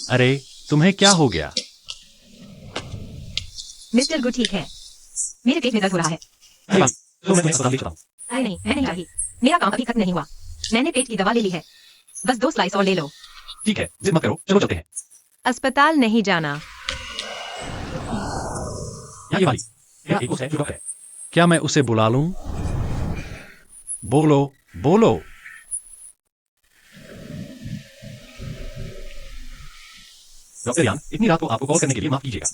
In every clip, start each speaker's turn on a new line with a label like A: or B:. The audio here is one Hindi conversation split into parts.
A: अरे तुम्हें क्या हो गया?
B: मिस्टर गु ठीक है, मेरे पेट में दर्द हो रहा है।
A: तो मैं तुम्हें अस्पताल ले चलता हूँ।
B: अरे नहीं, मैं नहीं चाहती। मेरा काम अभी खत्म नहीं हुआ। मैंने पेट की दवा ले ली है, बस 2 स्लाइस और ले लो।
A: ठीक है, जिद मत करो, चलो चलते हैं।
B: अस्पताल नहीं जाना।
A: यहाँ ये वाली, मेरा एक दोस्त है जो डॉक्टर है। क्या मैं उसे बुला लूं? बोलो बोलो। डॉक्टर यान, इतनी रात को आपको कॉल करने के लिए माफ कीजिएगा।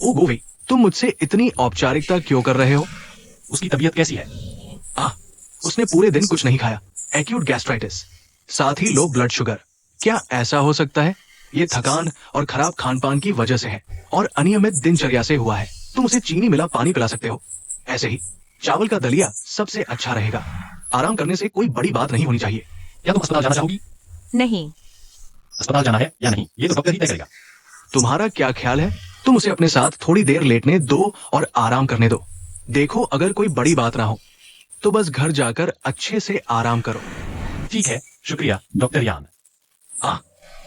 C: ओ गोवी, तुम मुझसे इतनी औपचारिकता क्यों कर रहे हो?
A: उसकी तबीयत कैसी है?
C: उसने पूरे दिन कुछ नहीं खाया, एक्यूट गैस्ट्राइटिस, साथ ही लो ब्लड शुगर। क्या ऐसा हो सकता है? ये थकान और खराब खान पान की वजह से है और अनियमित दिनचर्या से हुआ है। तुम उसे चीनी मिला पानी पिला सकते हो। ऐसे ही चावल का दलिया सबसे अच्छा रहेगा। आराम करने से कोई बड़ी बात नहीं होनी चाहिए।
A: क्या तुम अस्पताल जाना चाहोगी?
B: नहीं।
A: अस्पताल जाना है या नहीं, ये तो डॉक्टर ही तय करेगा।
C: तुम्हारा क्या ख्याल है? तुम उसे अपने साथ थोड़ी देर लेटने दो और आराम करने दो। देखो, अगर कोई बड़ी बात ना हो तो बस घर जाकर अच्छे से आराम करो।
A: ठीक है, शुक्रिया डॉक्टर यान।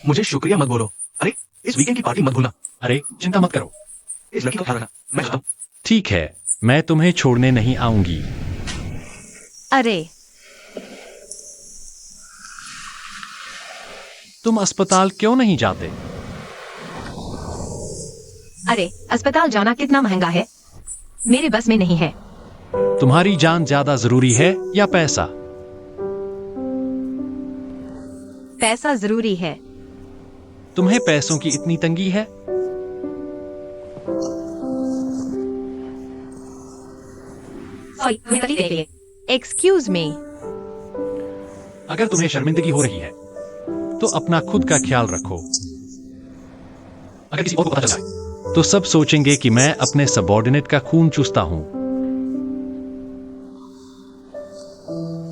C: मुझे शुक्रिया मत बोलो। अरे, इस वीकेंड की पार्टी मत भूलना।
A: अरे चिंता मत करो।
C: इस लड़की को ख्याल रखना। मैं चलता हूँ।
A: ठीक है, मैं तुम्हें छोड़ने नहीं आऊंगी।
B: अरे
A: तुम अस्पताल क्यों नहीं जाते?
B: अरे, अस्पताल जाना कितना महंगा है, मेरे बस में नहीं है।
A: तुम्हारी जान ज्यादा जरूरी है या पैसा?
B: पैसा जरूरी है।
A: तुम्हें पैसों की इतनी तंगी है?
B: सॉरी, मैं तकलीफ दे रही है। Excuse me.
A: अगर तुम्हें शर्मिंदगी हो रही है तो अपना खुद का ख्याल रखो। अगर किसी और को पता चल जाए तो सब सोचेंगे कि मैं अपने सबऑर्डिनेट का खून चूसता हूं।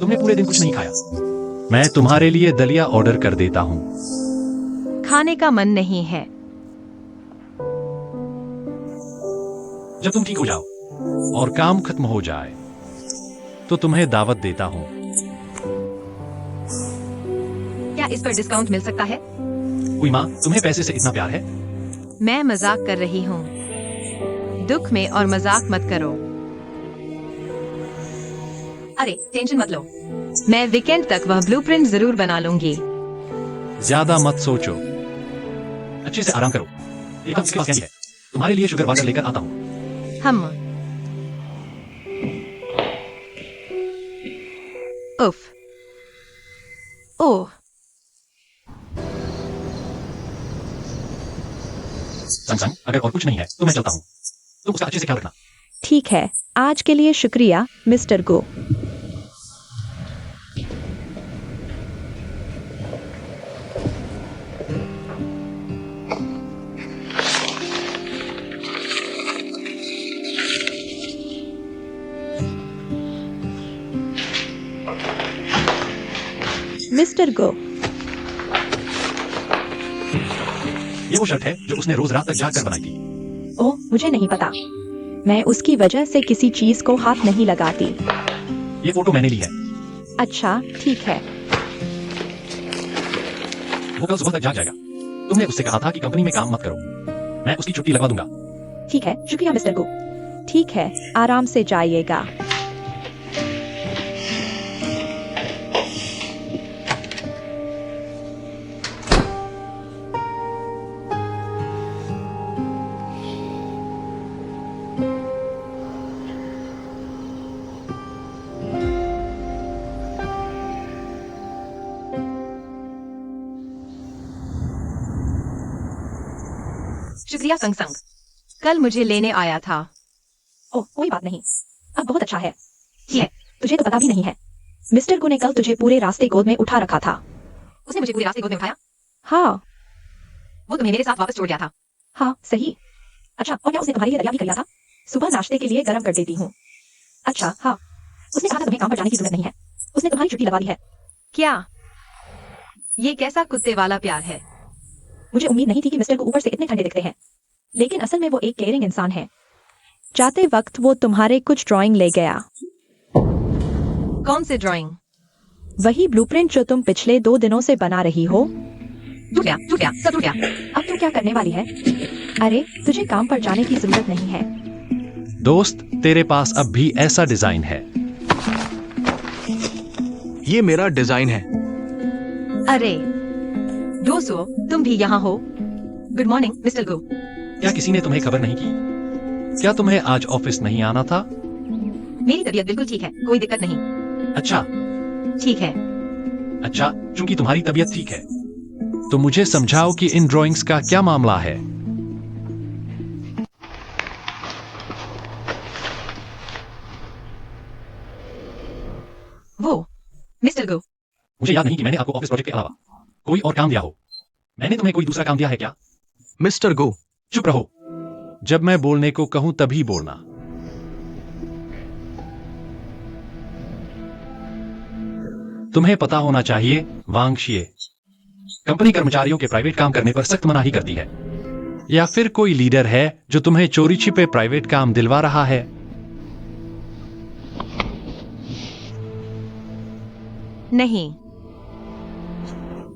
A: तुमने पूरे दिन कुछ नहीं खाया। मैं तुम्हारे लिए दलिया ऑर्डर कर देता हूं।
B: खाने का मन नहीं है।
A: जब तुम ठीक हो जाओ और काम खत्म हो जाए तो तुम्हें दावत देता हूं।
B: क्या इस पर डिस्काउंट मिल सकता है?
A: हुई माँ, तुम्हें पैसे से इतना प्यार है?
B: मैं मजाक कर रही हूँ। दुख में और मजाक मत करो। अरे टेंशन मत लो, मैं वीकेंड तक वह ब्लूप्रिंट जरूर बना लूंगी।
A: ज्यादा मत सोचो, अच्छे से आराम करो। एकदम इसके पास क्या है? तुम्हारे लिए शुगर वाटर लेकर आता हूँ।
B: हम उफ, ओह,
A: संग अगर और कुछ नहीं है तो मैं चलता हूँ। तुम उसका अच्छे से ख्याल रखना।
D: ठीक है, आज के लिए शुक्रिया मिस्टर गो। मिस्टर गो,
A: ये वो शर्ट है जो उसने रोज रात तक जाग कर बनाई थी।
D: ओह, मुझे नहीं पता। मैं उसकी वजह से किसी चीज को हाथ नहीं लगाती।
A: ये फोटो मैंने ली है।
D: अच्छा, ठीक है।
A: वो कल सुबह तक जाग जाएगा। तुमने उससे कहा था कि कंपनी में काम मत करो। मैं उसकी छुट्टी लगवा दूंगा।
D: ठीक है, शुक्रिया मिस्टर गो। ठीक है, आराम से जाइएगा।
B: शुक्रिया संग संग, कल मुझे लेने आया था।
D: ओह, कोई बात नहीं, अब बहुत अच्छा है। ठीक है, तुझे तो पता भी नहीं है, मिस्टर गो ने कल तुझे पूरे रास्ते गोद में उठा रखा था।
B: उसने मुझे पूरे रास्ते गोद में उठाया?
D: हाँ।
B: वो तुम्हें मेरे साथ वापस छोड़ गया था?
D: हाँ, सही। अच्छा, और क्या उसने तुम्हारे लिए दलिया भी कर लिया था? सुबह नाश्ते के लिए गर्म कर देती हूँ। अच्छा, हाँ। उसने कहा था तुम्हें काम पर जाने की जरूरत नहीं है। उसने तुम्हारी छुट्टी लगवा दी है।
B: क्या? ये कैसा कुत्ते वाला प्यार है?
D: मुझे उम्मीद नहीं थी कि मिस्टर को ऊपर से इतने ठंडे दिखते हैं, लेकिन असल में वो एक केयरिंग इंसान है। जाते वक्त वो तुम्हारे कुछ ड्राइंग ले गया।
B: कौन से ड्राइंग?
D: वही ब्लूप्रिंट जो तुम पिछले 2 दिनों से बना रही हो।
B: टूट गया, टूट गया, सब टूट गया।
D: अब तू क्या करने वाली है? अरे तुझे काम पर जाने की जरूरत नहीं है।
A: दोस्त, तेरे पास अब भी ऐसा डिजाइन है।
C: ये मेरा डिजाइन है।
B: अरे दोस्तों, तुम भी यहाँ हो? गुड मॉर्निंग मिस्टर गो।
A: क्या किसी ने तुम्हें खबर नहीं की? क्या तुम्हें आज ऑफिस नहीं आना था?
B: मेरी तबीयत बिल्कुल ठीक है, कोई दिक्कत नहीं।
A: अच्छा,
B: ठीक है।
A: अच्छा, चूंकि तुम्हारी तबीयत ठीक है तो मुझे समझाओ कि इन ड्राइंग्स का क्या मामला है।
B: वो मिस्टर गो,
A: मुझे याद नहीं कि मैंने आपको ऑफिस प्रोजेक्ट के अलावा कोई और काम दिया हो। मैंने तुम्हें कोई दूसरा काम दिया है क्या?
C: मिस्टर गो,
A: चुप रहो। जब मैं बोलने को कहूं तभी बोलना। तुम्हें पता होना चाहिए, वांग शिए कंपनी कर्मचारियों के प्राइवेट काम करने पर सख्त मनाही करती है। या फिर कोई लीडर है जो तुम्हें चोरी छिपे प्राइवेट काम दिलवा रहा है?
B: नहीं,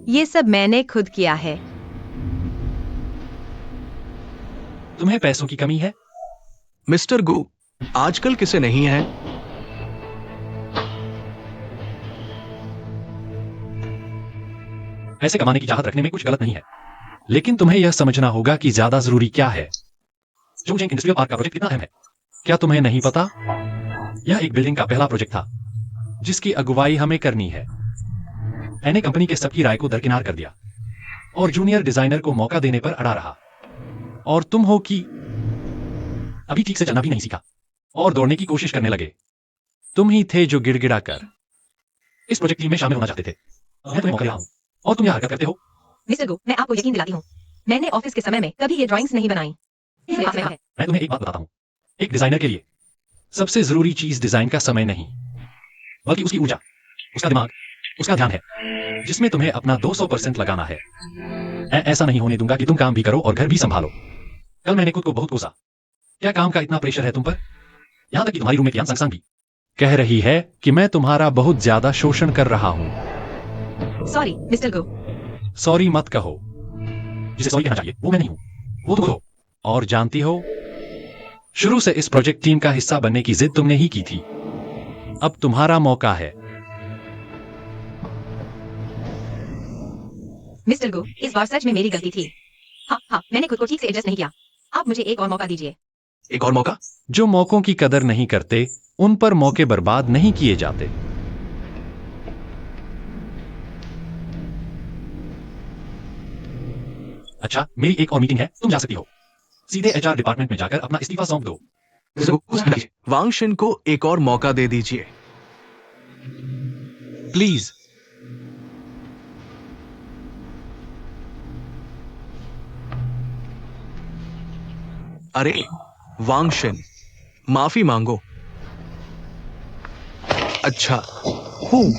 B: ये सब मैंने खुद किया है।
A: तुम्हें पैसों की कमी है?
C: मिस्टर गो, आजकल किसे नहीं है?
A: पैसे कमाने की चाहत रखने में कुछ गलत नहीं है, लेकिन तुम्हें यह समझना होगा कि ज्यादा जरूरी क्या है। चोंगजेंग इंडस्ट्रियल पार्क का प्रोजेक्ट कितना अहम है, क्या तुम्हें नहीं पता? यह एक बिल्डिंग का पहला प्रोजेक्ट था जिसकी अगुवाई हमें करनी है। मैंने कंपनी के सबकी राय को दरकिनार कर दिया और जूनियर डिजाइनर को मौका देने पर अड़ा रहा। और तुम हो कि अभी ठीक से चलना भी नहीं सीखा और दौड़ने की कोशिश करने लगे। तुम ही थे जो गिड़गिड़ा कर इस प्रोजेक्ट टीम में शामिल होना चाहते थे। मैं तुम्हें मौका दे रहा हूं और तुम यह हरकत करते हो।
B: मिस्टर गो, मैं आपको यकीन दिलाती हूँ, मैंने ऑफिस के समय में कभी ये ड्राइंग्स नहीं बनाई। ये हाथ में है।
A: मैं तुम्हें एक बात बताता हूं, एक डिजाइनर के लिए सबसे जरूरी चीज डिजाइन का समय नहीं, बल्कि उसकी ऊर्जा, उसका दिमाग, उसका ध्यान है, जिसमें तुम्हें अपना 200% लगाना है। मैं ऐसा नहीं होने दूंगा कि तुम काम भी करो और घर भी संभालो। कल मैंने खुद को बहुत कोसा। क्या काम का इतना प्रेशर है तुम पर? यहां तक कि तुम्हारी रूममेट यान सांगसांग भी कह रही है कि मैं तुम्हारा बहुत ज्यादा शोषण कर रहा हूं।
B: सॉरी मिस्टर गो।
A: सॉरी मत कहो। जिसे सॉरी कहना चाहिए वो मैं नहीं हूं, वो तुम हो। और जानती हो, शुरू से इस प्रोजेक्ट टीम का हिस्सा बनने की जिद तुमने ही की थी। अब तुम्हारा मौका है।
B: मिस्टर गो, इस बार सच में मेरी गलती थी। हाँ, मैंने खुद को ठीक से एडजस्ट नहीं किया। आप मुझे एक और मौका दीजिए।
C: एक और मौका?
A: जो मौकों की कदर नहीं करते उन पर मौके बर्बाद नहीं किए जाते। अच्छा, मेरी एक और मीटिंग है, तुम जा सकती हो। सीधे एचआर डिपार्टमेंट में जाकर अपना इस्तीफा सौंप दो।
C: वांग शिन को एक और मौका दे दीजिए प्लीज। अरे वांग शिन, माफी मांगो। अच्छा, हूं।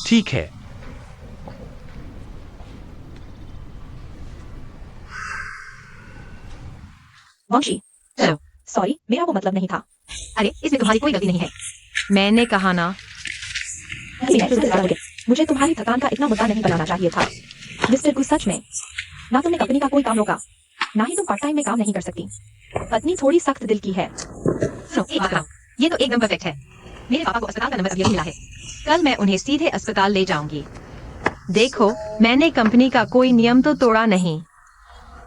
A: ठीक है।
D: वांगशी,
B: चलो।
D: सॉरी, मेरा वो मतलब नहीं था।
B: अरे इसमें तुम्हारी कोई गलती नहीं है। मैंने कहा ना।
D: मुझे तुम्हारी थकान का इतना मुद्दा नहीं बनाना चाहिए था। मिस्टर गु, सच में ना तुमने कंपनी का कोई काम रोका, ना ही तुम पार्ट टाइम में काम नहीं कर सकती। पत्नी थोड़ी सख्त दिल की है।
B: सुनो, एक बात बताऊं, ये तो एकदम परफेक्ट है। मेरे पापा को अस्पताल का नंबर अभी मिला है। कल मैं उन्हें सीधे अस्पताल ले जाऊंगी। देखो, मैंने कंपनी का कोई नियम तो तोड़ा नहीं।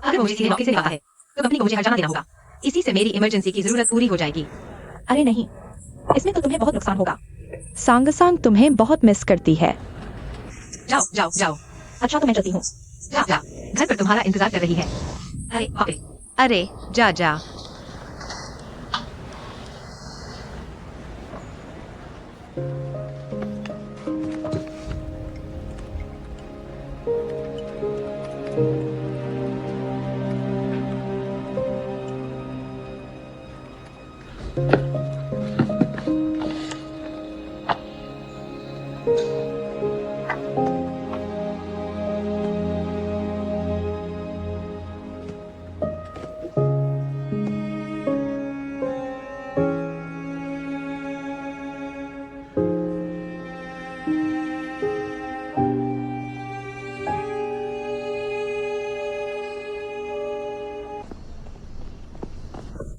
B: अगर मुझे सीधे मौके से नहीं आता है तो कंपनी को मुझे हर्जाना देना होगा। इसी से मेरी इमरजेंसी की जरूरत पूरी हो जाएगी।
D: अरे नहीं, इसमें तो तुम्हें बहुत नुकसान होगा। सांगसांग तुम्हें बहुत मिस करती है।
B: जाओ जाओ जाओ।
D: अच्छा तो मैं चलती हूँ।
B: जा जा, घर पर तुम्हारा इंतजार कर रही है। अरे ओके। अरे जा जा।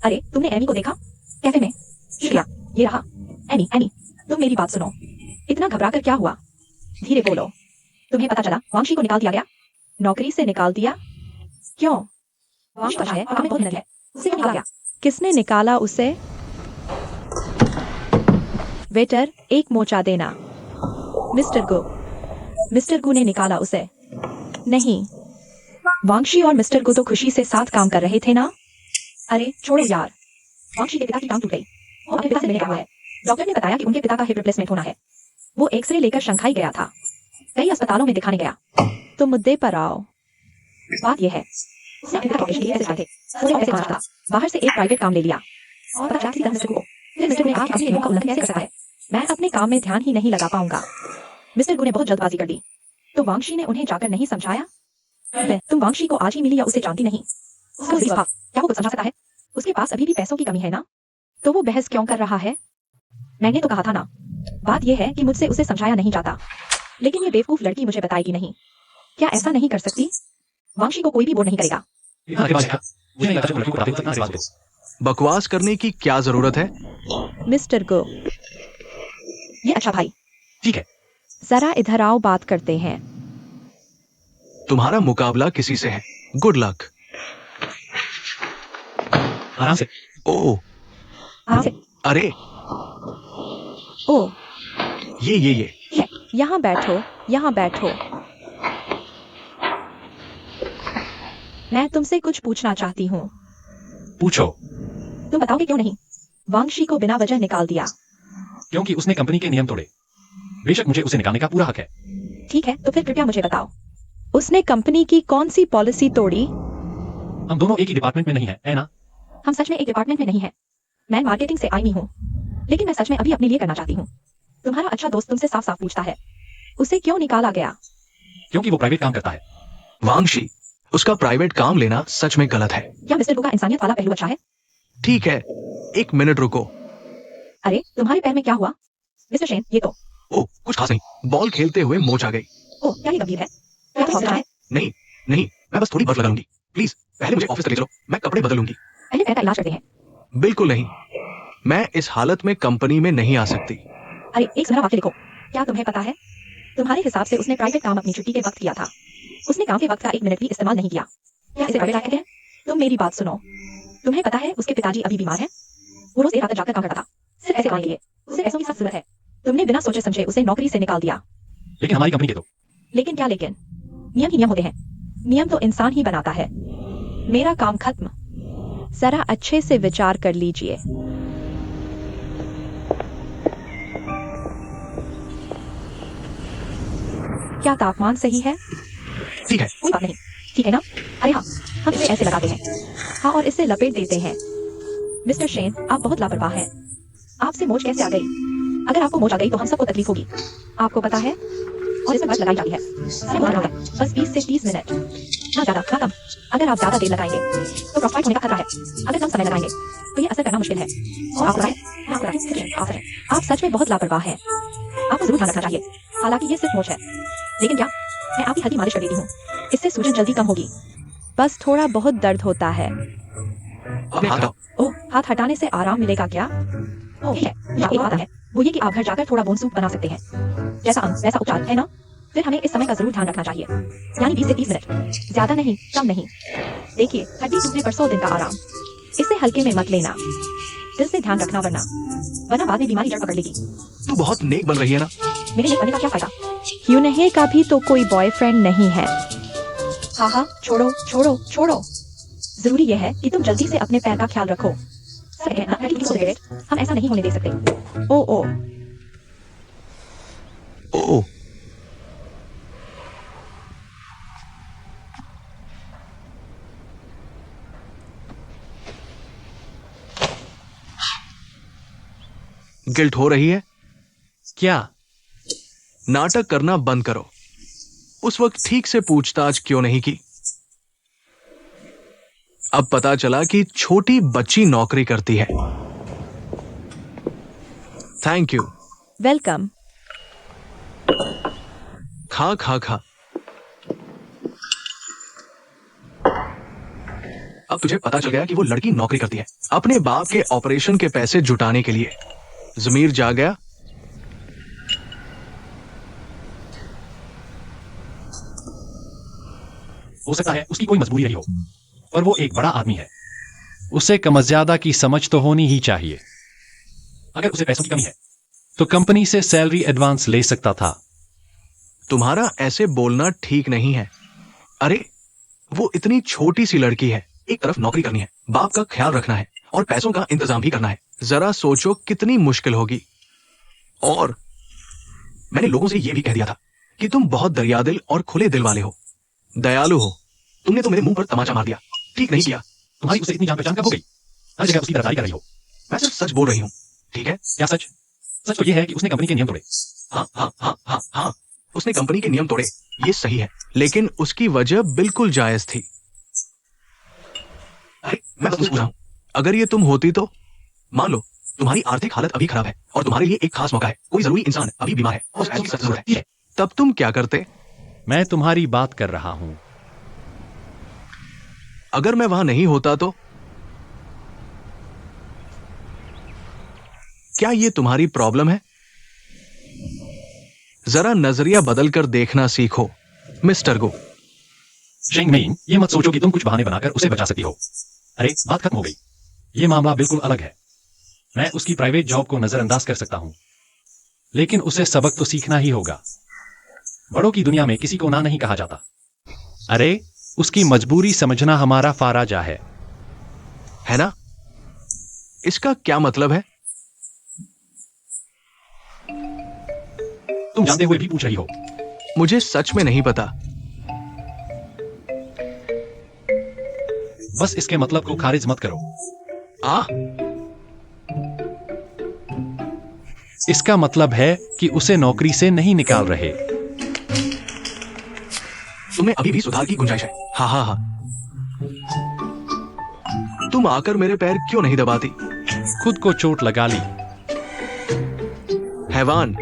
D: अरे तुमने एमी को देखा कैफे में? शुक्रिया, ये रहा। एमी एमी, तुम मेरी बात सुनो। इतना घबरा कर क्या हुआ? धीरे बोलो। तुम्हें पता चला वांशी को निकाल दिया गया? नौकरी से निकाल दिया? क्यों? वांशी तो अच्छा है, काम में बहुत मेहनत है, उसे क्यों निकाला गया? किसने निकाला उसे? वेटर, एक मोचा देना। मिस्टर गु ने निकाला उसे? नहीं, वांशी और मिस्टर गु तो खुशी से साथ काम कर रहे थे ना? अरे छोड़ो यार, वांशी के पिता की टांग टूट गई और अपने पिता से मिलने गया है। डॉक्टर ने बताया कि उनके पिता का हिप रिप्लेसमेंट होना है। वो एक्सरे लेकर शंघाई गया था, कई अस्पतालों में दिखाने गया। तो मुद्दे पर आओ। बात यह है, उसने अपने पिता के ऑपरेशन के लिए पैसे चाहे थे, उसे पैसे मांगा था, बाहर से एक प्राइवेट काम ले लिया और पता चला कि मिस्टर गु को। फिर मिस्टर गु ने कहा कि अपने नियमों का उल्लंघन कैसे कर सकता है, मैं अपने काम में ध्यान ही नहीं लगा पाऊंगा। मिस्टर गु ने बहुत जल्दबाजी कर दी, तो वांशी ने उन्हें जाकर नहीं समझाया? तुम वांशी को आज ही मिली या उसे जानती नहीं? उसका स्वभाव, क्या वो कुछ समझा सकता है? उसके पास अभी भी पैसों की कमी है ना? तो वो बहस क्यों कर रहा है? मैंने तो कहा था ना, बात यह है कि मुझसे उसे समझाया नहीं जाता। लेकिन ये बेवकूफ लड़की मुझे बताएगी नहीं। क्या ऐसा नहीं कर सकती? वांशी को कोई भी बोर नहीं करेगा।
A: इतना रिवाज है, मुझे नहीं लगता तुम लड़कियों को बताते हो इतना रिवाज दो।
C: बकवास करने की क्या जरूरत है?
D: मिस्टर गो, ये अच्छा भाई,
A: ठीक है,
D: जरा इधर आओ, बात करते हैं।
C: तुम्हारा मुकाबला किसी से है। Good luck.
A: आराम से।
C: ओ,
D: आराम से।
C: अरे
D: ओ,
C: ये
D: यहाँ बैठो, यहाँ बैठो। मैं तुमसे कुछ पूछना चाहती हूँ।
A: पूछो।
D: तुम बताओगे क्यों नहीं वांशी को बिना वजह निकाल दिया?
A: क्योंकि उसने कंपनी के नियम तोड़े। बेशक मुझे उसे निकालने का पूरा हक है।
D: ठीक है, तो फिर कृपया मुझे बताओ, उसने कंपनी की कौन सी पॉलिसी तोड़ी?
A: हम दोनों एक ही डिपार्टमेंट में नहीं है ना?
D: हम सच में एक डिपार्टमेंट में नहीं है। मैं मार्केटिंग से आई हूँ, लेकिन मैं सच में अभी अपने लिए करना चाहती हूँ। तुम्हारा अच्छा दोस्त तुमसे साफ साफ पूछता है, उसे क्यों निकाला गया?
A: क्योंकि वो प्राइवेट काम करता है।
C: वांशी, उसका प्राइवेट काम लेना सच में गलत है।
D: क्या मिस्टर गु का इंसानियत वाला पहलू अच्छा है?
C: ठीक है, एक मिनट रुको।
D: अरे तुम्हारे पैर में क्या हुआ? मिस्टर शेन, ये तो।
C: ओ, कुछ खास नहीं, बॉल खेलते हुए मोच आ गई।
D: ओ, क्या ये गंभीर है? क्या तो हौसला है?
C: नहीं नहीं, मैं बस थोड़ी बर्फ लगाऊंगी। प्लीज पहले मुझे ऑफिस तक ले चलो, मैं कपड़े बदल लूंगी।
D: पहले पैर का इलाज करते हैं।
C: बिल्कुल नहीं, मैं इस हालत में कंपनी में नहीं आ सकती।
D: अरे एक सुनहरा वाक्य लिखो। क्या तुम्हें पता है, तुम्हारे हिसाब से उसने प्राइवेट काम अपनी छुट्टी के वक्त किया था। उसने काम के वक्त का 1 मिनट भी इस्तेमाल नहीं किया। क्या इसे प्राइवेट कहते हैं? तुम मेरी बात सुनो। तुम्हें पता है उसके पिताजी अभी बीमार हैं। वो रोज देर रात तक जाकर काम करता था, सिर्फ ऐसे काम के लिए। उसे पैसों की सख्त जरूरत है। तुमने बिना सोचे समझे उसे नौकरी से निकाल दिया।
A: लेकिन हमारी कंपनी के तो।
D: लेकिन क्या लेकिन? नियम ही नियम होते हैं। नियम तो इंसान ही बनाता है। मेरा काम खत्म। जरा अच्छे से विचार कर लीजिए। क्या तापमान सही है?
C: ठीक है,
D: कोई बात नहीं, ठीक है ना? अरे हाँ, हम इसे ऐसे लगाते हैं। हाँ, और इसे लपेट देते हैं। मिस्टर शेन, आप बहुत लापरवाह हैं। आपसे मोच कैसे आ गई? अगर आपको मोच आ गई तो हम सबको तकलीफ होगी, आपको पता है। और इसमें बर्फ लगाई जाती है। समय बहुत कम है, बस 20 से 30 मिनट, ना ज्यादा ना कम। अगर आप ज्यादा देर लगाएंगे तो फ्रॉस्टबाइट होने का खतरा है। अगर कम समय लगाएंगे तो ये असर करना मुश्किल है। और आपको पता है, आप सच में बहुत लापरवाह हैं। आपको जरूर ध्यान रखना चाहिए। हालांकि ये सिर्फ मोच है, लेकिन क्या, मैं आपकी हल्की मालिश कर देती हूँ, इससे सूजन जल्दी कम होगी। बस थोड़ा बहुत दर्द होता है।
C: अब हाथ हटाओ।
D: ओह, हाथ हटाने से आराम मिलेगा क्या? ओह, ठीक है, मुझे एक बात है, वो ये कि आप घर जाकर थोड़ा बोन सूप बना सकते हैं। जैसा अंग वैसा उपचार, है ना? फिर हमें इस समय का जरूर ध्यान रखना चाहिए, यानी 20 से 30 मिनट, ज्यादा नहीं, कम नहीं। देखिए, हड्डी टूटने पर 100 दिन का आराम। इसे हल्के में मत लेना, दिल से ध्यान रखना, वरना बाद में बीमारी जड़ पकड़ लेगी।
C: तू बहुत नेक बन रही है ना।
D: मेरे नेक बनने का क्या फायदा? यूनहे का भी तो कोई बॉयफ्रेंड नहीं है। हाँ हाँ, छोड़ो छोड़ो छोड़ो। जरूरी यह है कि तुम जल्दी से अपने पैर का ख्याल रखो। सब कहना है कि सिगरेट, हम ऐसा नहीं होने दे सकते। ओ ओ
C: ओ, गिल्ट हो रही है?
A: क्या?
C: नाटक करना बंद करो। उस वक्त ठीक से पूछताछ क्यों नहीं की? अब पता चला कि छोटी बच्ची नौकरी करती है। Thank you.
D: वेलकम।
C: खा खा खा। अब तुझे पता चल गया कि वो लड़की नौकरी करती है अपने बाप के ऑपरेशन के पैसे जुटाने के लिए। जमीर जाग गया।
A: हो सकता है उसकी कोई मजबूरी नहीं हो, पर वो एक बड़ा आदमी है। उसे कम ज्यादा की समझ तो होनी ही चाहिए। अगर उसे पैसों की कमी है तो कंपनी से सैलरी एडवांस ले सकता था।
C: तुम्हारा ऐसे बोलना ठीक नहीं है। अरे वो इतनी छोटी सी लड़की है, एक तरफ नौकरी करनी है, बाप का ख्याल रखना है और पैसों का इंतजाम भी करना है। जरा सोचो कितनी मुश्किल होगी। और मैंने लोगों से यह भी कह दिया था कि तुम बहुत दरियादिल और खुले दिल वाले हो, दयालु हो। तुमने तो मेरे मुंह पर तमाचा मार दिया। ठीक नहीं किया।
A: तुम्हारी उसे इतनी जान पहचान कब हो गई? हर जगह उसकी तरफदारी कर रही हो।
C: मैं सिर्फ सच बोल रही हूँ, ठीक है?
A: क्या सच? सच तो यह है कि उसने कंपनी के नियम तोड़े।
C: हाँ हाँ हाँ हाँ हाँ, उसने कंपनी के नियम तोड़े, ये सही है, लेकिन उसकी वजह बिल्कुल जायज थी। अरे मैं तुमसे पूछ रहा हूं, अगर ये तुम होती तो? मान लो तुम्हारी आर्थिक हालत अभी खराब है और तुम्हारे लिए एक खास मौका है, कोई जरूरी इंसान अभी बीमार है और पैसों की सख्त जरूरत है, तब तुम क्या करते?
A: मैं तुम्हारी बात कर रहा हूं।
C: अगर मैं वहां नहीं होता तो? क्या ये तुम्हारी प्रॉब्लम है? जरा नजरिया बदलकर देखना सीखो मिस्टर गो।
A: शेंग मेइन, ये मत सोचो कि तुम कुछ बहाने बनाकर उसे बचा सकती हो। अरे बात खत्म हो गई। ये मामला बिल्कुल अलग है। मैं उसकी प्राइवेट जॉब को नजरअंदाज कर सकता हूं, लेकिन उसे सबक तो सीखना ही होगा। बड़ों की दुनिया में किसी को ना नहीं कहा जाता। अरे उसकी मजबूरी समझना हमारा फाराजा है
C: ना? इसका क्या मतलब है?
A: तुम जानते हुए भी पूछ रही हो।
C: मुझे सच में नहीं पता।
A: बस इसके मतलब को खारिज मत करो। इसका मतलब है कि उसे नौकरी से नहीं निकाल रहे।
C: तुम्हें अभी भी सुधार की गुंजाइश है। हाँ हाँ हाँ। तुम आकर मेरे पैर क्यों नहीं दबाती?
A: खुद को चोट लगा ली।
C: हैवान।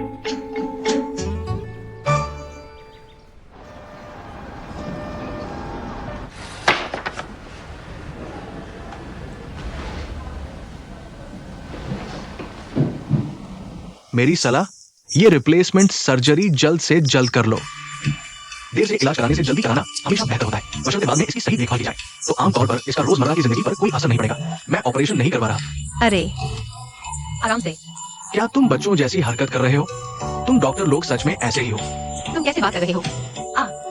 C: मेरी सलाह, ये रिप्लेसमेंट सर्जरी जल्द से जल्द कर लो। देर से इलाज कराने से जल्दी कराना हमेशा बेहतर होता है, बशर्ते बाद में इसकी सही देखभाल की जाए। तो आमतौर पर इसका रोजमर्रा की जिंदगी पर कोई असर नहीं पड़ेगा। मैं ऑपरेशन नहीं करवा रहा।
B: अरे आराम से।
C: क्या तुम बच्चों जैसी हरकत कर रहे हो? तुम डॉक्टर लोग सच में ऐसे ही हो।
B: तुम कैसे बात कर रहे हो?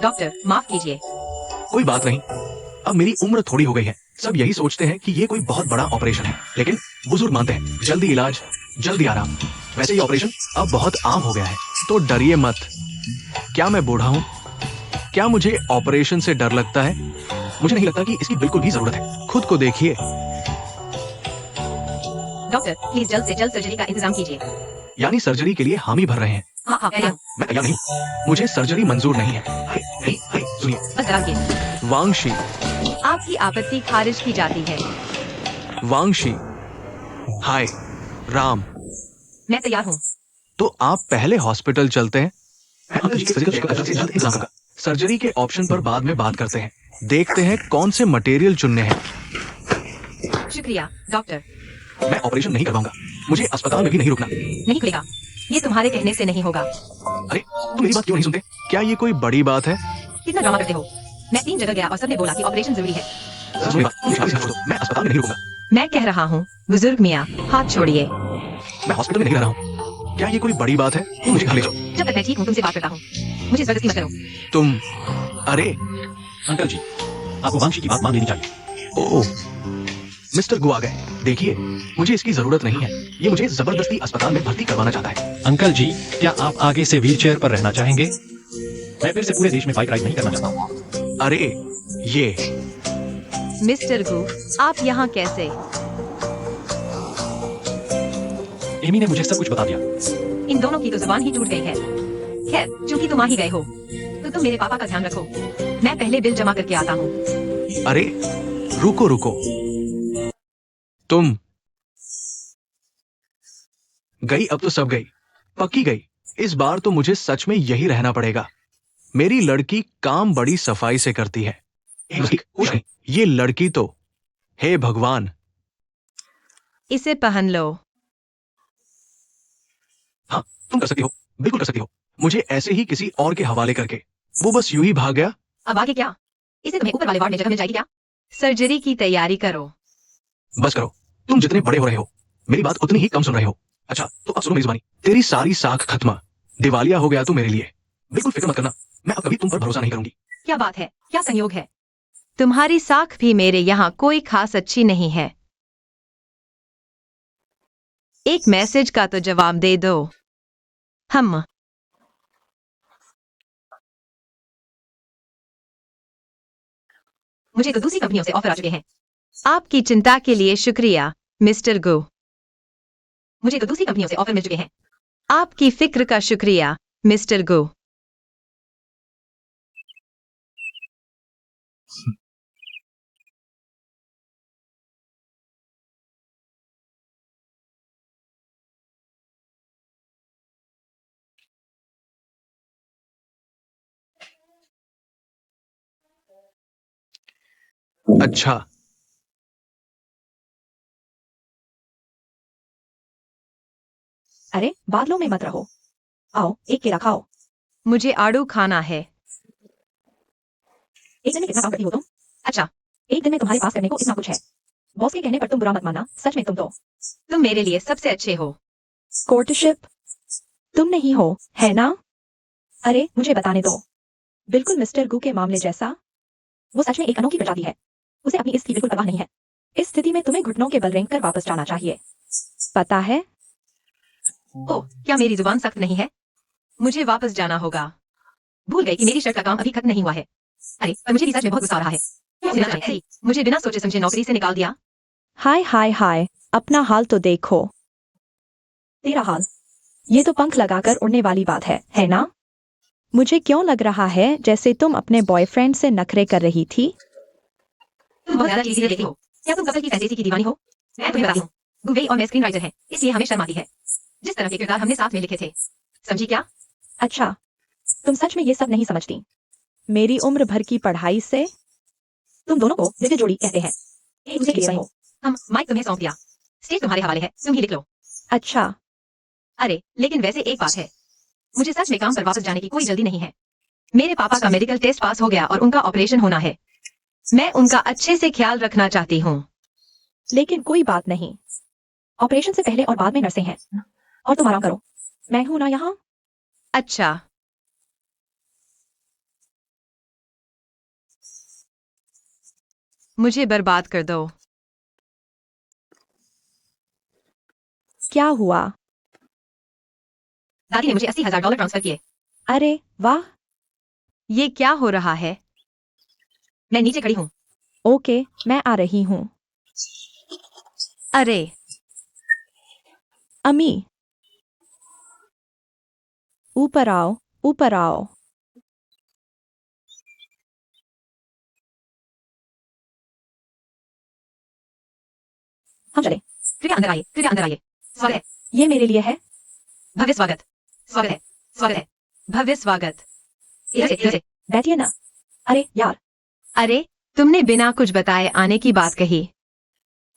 B: डॉक्टर माफ कीजिए।
C: कोई बात नहीं, अब मेरी उम्र थोड़ी हो गई है। सब यही सोचते हैं कि ये कोई बहुत बड़ा ऑपरेशन है, लेकिन बुजुर्ग मानते हैं जल्दी इलाज जल्दी आराम। वैसे ये ऑपरेशन अब बहुत आम हो गया है, तो डरिए मत। क्या मैं बूढ़ा हूँ? क्या मुझे ऑपरेशन से डर लगता है? मुझे नहीं लगता कि इसकी बिल्कुल भी जरूरत है। खुद को देखिए।
B: डॉक्टर प्लीज जल्द से जल्द सर्जरी का इंतजाम कीजिए।
C: यानी सर्जरी के लिए हामी भर रहे हैं?
B: हाँ,
C: मैं तैयार नहीं हूँ। मुझे सर्जरी मंजूर नहीं है। सुनिए
B: बस डराइए।
C: वांगशी,
B: आपकी आपत्ति खारिज की जाती है।
C: वांगशी, हाय राम।
B: मैं तैयार हूँ।
C: तो आप पहले हॉस्पिटल चलते हैं। सर्जरी के ऑप्शन पर बाद में बात करते हैं। देखते हैं कौन से मटेरियल चुनने हैं।
B: शुक्रिया डॉक्टर।
C: मैं ऑपरेशन नहीं करवाऊंगा। मुझे अस्पताल में भी नहीं रुकना।
B: नहीं खुलेगा। ये तुम्हारे कहने से नहीं होगा।
C: अरे तुम मेरी बात क्यों नहीं सुनते? क्या ये कोई बड़ी बात है?
B: कितना ड्रामा करते हो? मैं 3 जगह गया और सबने बोला कि ऑपरेशन जरूरी है।
C: मैं अस्पताल में नहीं रुकूंगा।
B: मैं कह रहा हूँ बुजुर्ग मियाँ, हाथ छोड़िए।
C: मैं हॉस्पिटल में नहीं रह रहा हूँ। क्या ये कोई बड़ी बात है? तुम मुझे घर ले जाओ।
B: जब तक मैं ठीक हूँ तुमसे बात करता हूँ। मुझे जबरदस्ती मत करो।
C: तुम अरे
A: अंकल जी, आपको वांगशी की बात मान लेनी चाहिए।
C: ओह, मिस्टर गो आ गए। देखिए, मुझे इसकी जरूरत नहीं है। ये मुझे जबरदस्ती अस्पताल में भर्ती करवाना चाहता है।
A: अंकल जी, क्या आप आगे से व्हीलचेयर पर रहना चाहेंगे? मैं फिर से पूरे देश में बाइक राइड नहीं करना चाहता हूँ।
C: अरे ये
B: मिस्टर गो, आप यहाँ कैसे?
A: एमी ने मुझे सब कुछ बता दिया।
B: इन दोनों की तो जुबान ही टूट गई है। खैर, चूंकि तुम आ ही गए हो, तो तुम मेरे पापा का ध्यान रखो। मैं पहले बिल जमा करके आता हूँ।
C: अरे रुको रुको, तुम गई, अब तो सब गई, पक्की गई। इस बार तो मुझे सच में यही रहना पड़ेगा। मेरी लड़की काम बड़ी सफाई से करती है। ये लड़की तो हे भगवान।
B: इसे पहन लो।
C: हाँ, तुम कर सकती हो, बिल्कुल कर सकती हो, मुझे ऐसे ही किसी और के हवाले करके। वो बस यूं ही भाग गया।
B: अब आगे क्या? इसे तुम्हें ऊपर वाले वार्ड में जगह मिल जाएगी क्या? सर्जरी की तैयारी करो।
C: बस करो, तुम जितने बड़े हो रहे हो मेरी बात उतनी ही कम सुन रहे हो। अच्छा तो अब सुनो मेरी जुबानी, तेरी सारी साख खत्म, दिवालिया हो गया तू मेरे लिए। बिल्कुल फिक्र मत करना, मैं अब कभी तुम पर भरोसा नहीं करूंगी।
B: क्या बात है, क्या संयोग है? तुम्हारी साख भी मेरे यहाँ कोई खास अच्छी नहीं है। एक मैसेज का तो जवाब दे दो। हम मुझे तो दूसरी कंपनियों से ऑफर आ चुके हैं। आपकी चिंता के लिए शुक्रिया, मिस्टर गो। मुझे तो दूसरी कंपनियों से ऑफर मिल चुके हैं। आपकी फिक्र का शुक्रिया, मिस्टर गो।
C: अच्छा,
D: अरे बादलों में मत रहो, आओ एक केला खाओ।
B: मुझे आड़ू खाना है।
D: एक दिन में कितना काम करती हो तुम?
B: अच्छा,
D: एक दिन में तुम्हारे पास करने को इतना कुछ है। बॉस के कहने पर तुम बुरा मत मानना, सच में तुम तो
B: तुम मेरे लिए सबसे अच्छे हो।
D: कोर्टशिप तुम नहीं हो, है ना? अरे मुझे बताने दो। बिल्कुल मिस्टर गू के मामले जैसा। वो सच में एक अनोखी प्रजाति है। उसे अपनी इसकी बिल्कुल परवाह नहीं है। इस स्थिति में तुम्हें घुटनों के बल रेंग कर वापस जाना चाहिए। पता है?
B: ओह, क्या मेरी जुबान सख्त नहीं है? मुझे वापस जाना होगा। भूल गई कि मेरी शर्ट का काम अभी खत्म नहीं हुआ है। अरे, पर मुझे भी सच में बहुत गुस्सा आ रहा है। क्यों सुना जाए, सही, मुझे बिना सोचे समझे नौकरी से निकाल दिया।
D: हाय हाय हाय, अपना हाल तो देखो। तेरा हाल? ये तो पंख लगाकर उड़ने वाली बात है ना? मुझे क्यों लग रहा है जैसे तुम अपने बॉयफ्रेंड से नखरे कर रही थी?
B: तुम बहुत ज्यादा चीजें देखती हो। क्या तुम कपल की फैंटेसी की दीवानी हो? मैं तुम्हें बताती हूँ। गुवे और मैं स्क्रीन राइटर हैं, इसलिए हमें शर्म आती है। जिस तरह के किरदार हमने साथ में लिखे थे, समझी क्या?
D: अच्छा, तुम सच में ये सब नहीं समझती। मेरी उम्र भर की पढ़ाई से तुम दोनों को दिव्य जोड़ी कहते हैं। एक दूसरे के लिए हो।
B: हम माइक तुम्हें सौंप दिया। स्टेज तुम्हारे हवाले है, तुम ही लिख लो।
D: अच्छा,
B: अरे, लेकिन वैसे एक बात है, मुझे सच में काम पर वापस जाने की कोई जल्दी नहीं है। मेरे पापा का मेडिकल टेस्ट पास हो गया और उनका ऑपरेशन होना है। मैं उनका अच्छे से ख्याल रखना चाहती हूँ।
D: लेकिन कोई बात नहीं। ऑपरेशन से पहले और बाद में नर्सें हैं। और तुम आराम करो। मैं हूं ना यहाँ।
B: अच्छा, मुझे बर्बाद कर दो।
D: क्या हुआ?
B: दादी ने मुझे $80,000 ट्रांसफर किए।
D: अरे वाह।
B: ये क्या हो रहा है? मैं नीचे खड़ी हूँ।
D: ओके, मैं आ रही हूँ।
B: अरे,
D: अमी, ऊपर आओ, ऊपर आओ। हम चले।
B: कृपया अंदर आइए, कृपया अंदर आइए। स्वागत है,
D: ये मेरे लिए है।
B: भव्य स्वागत। स्वागत है, स्वागत है, भव्य स्वागत। इधर से, इधर से।
D: बैठिए ना। अरे यार,
B: अरे, तुमने बिना कुछ बताए आने की बात कही।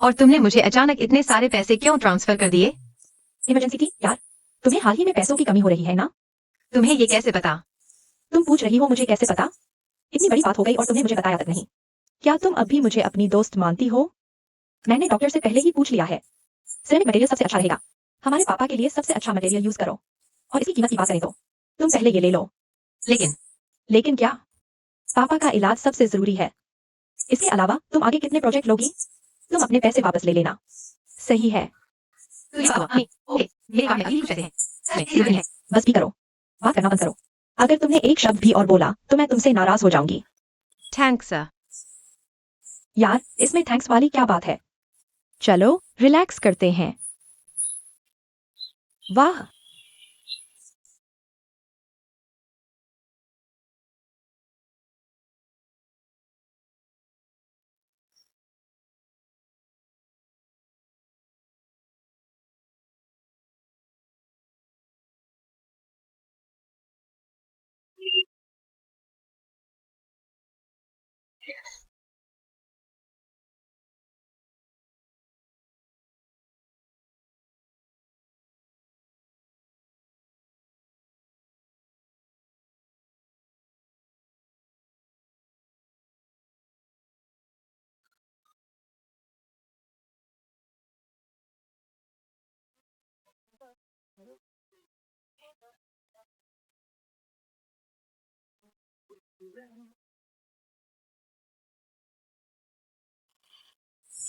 B: और तुमने मुझे अचानक इतने सारे पैसे क्यों ट्रांसफर कर दिए?
D: इमरजेंसी थी यार। तुम्हें हाल ही में पैसों की कमी हो रही है ना?
B: तुम्हें ये कैसे पता?
D: तुम पूछ रही हो मुझे कैसे पता? इतनी बड़ी बात हो गई और तुमने मुझे बताया तक नहीं। क्या तुम अब भी मुझे अपनी दोस्त मानती हो? मैंने डॉक्टर से पहले ही पूछ लिया है। सिरेमिक मटेरियल सबसे अच्छा रहेगा। हमारे पापा के लिए सबसे अच्छा मटेरियल यूज करो। और इसकी कीमत की बात करें तो तुम पहले ये ले लो।
B: लेकिन
D: लेकिन क्या? पापा का इलाज सबसे जरूरी है। इसके अलावा तुम आगे कितने प्रोजेक्ट लोगी? तुम अपने पैसे वापस ले लेना। सही है।
B: तो ये हुआ, हमें, ओके, मेरे काम में अभी भी कुछ पैसे हैं। सच में, जरूरी है।
D: बस भी करो। बात करना बंद करो। अगर तुमने एक शब्द भी और बोला तो मैं तुमसे नाराज हो जाऊंगी।
B: Thanks sir.
D: यार, इसमें थैंक्स वाली क्या बात है? चलो रिलैक्स करते हैं। वाह,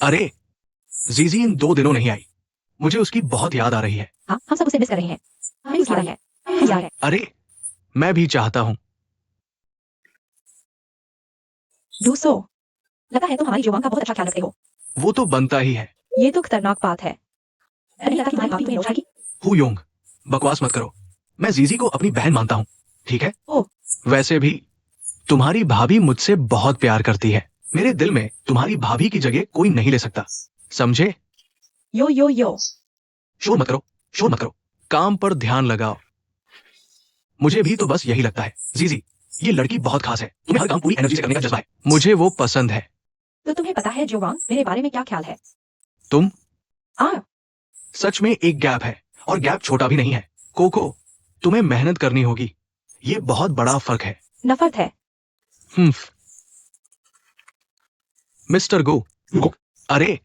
C: अरे, जीजी इन 2 दिनों नहीं आई। मुझे उसकी बहुत याद आ रही है।
D: हाँ, हम सब उसे मिस कर रहे हैं। हमें उसकी याद है। हमें याद है।
C: अरे, मैं भी चाहता हूँ।
D: दूसो, लगता है तुम हमारी जोवांग का बहुत अच्छा ख्याल रखते हो।
C: वो तो बनता ही है।
D: ये तो खतरनाक बात है। नहीं लगता कि तुम्हारी भाभी तुम्हें नोच आएगी?
C: हु योंग, बकवास मत करो। मैं जीजी को अपनी बहन मानता हूँ, ठीक है?
D: ओह,
C: वैसे भी तुम्हारी भाभी मुझसे बहुत प्यार करती है। मेरे दिल में तुम्हारी भाभी की जगह कोई नहीं ले सकता, समझे?
D: यो यो यो।
C: शोर मत करो, शोर मत करो। काम पर ध्यान लगाओ। मुझे भी तो बस यही लगता है। जीजी, ये लड़की बहुत खास है। तुम्हें हर काम पूरी एनर्जी से करने का जज्बा है। मुझे वो पसंद है।
D: तो तुम्हें पता है जोवांग मेरे बारे में क्या ख्याल है?
C: तुम
D: आ,
C: सच में एक गैप है, और गैप छोटा भी नहीं है। कोको, तुम्हें मेहनत करनी होगी। ये बहुत बड़ा फर्क है।
D: नफरत है।
C: हम्म। मिस्टर गो।
A: रुको।
C: अरे,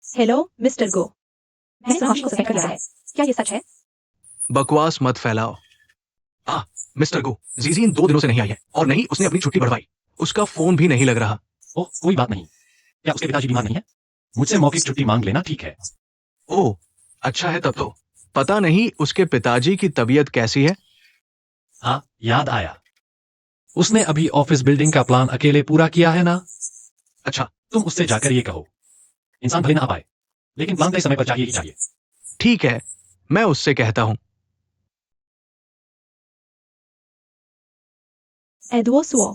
D: हेलो मिस्टर गो। मैंने सुना को सस्पेंड कर दिया है। क्या ये सच है?
C: बकवास मत फैलाओ। मिस्टर गो, जीजी इन 2 दिनों से नहीं आई है, और नहीं उसने अपनी छुट्टी बढ़वाई। उसका फोन भी नहीं लग रहा।
A: ओह, कोई बात नहीं। क्या उसके पिताजी बीमार नहीं है? मुझसे मौखिक छुट्टी मांग लेना ठीक है।
C: ओह, अच्छा है तब तो। पता नहीं उसके पिताजी की तबीयत कैसी है।
A: हाँ, याद आया। उसने अभी ऑफिस बिल्डिंग का प्लान अकेले पूरा किया है ना?
C: अच्छा,
A: तुम उससे जाकर ये कहो, इंसान भले ना आ पाए, लेकिन प्लान तय समय पर चाहिए ही चाहिए।
C: ठीक है, मैं उससे कहता हूँ।
D: एडवो सुओ,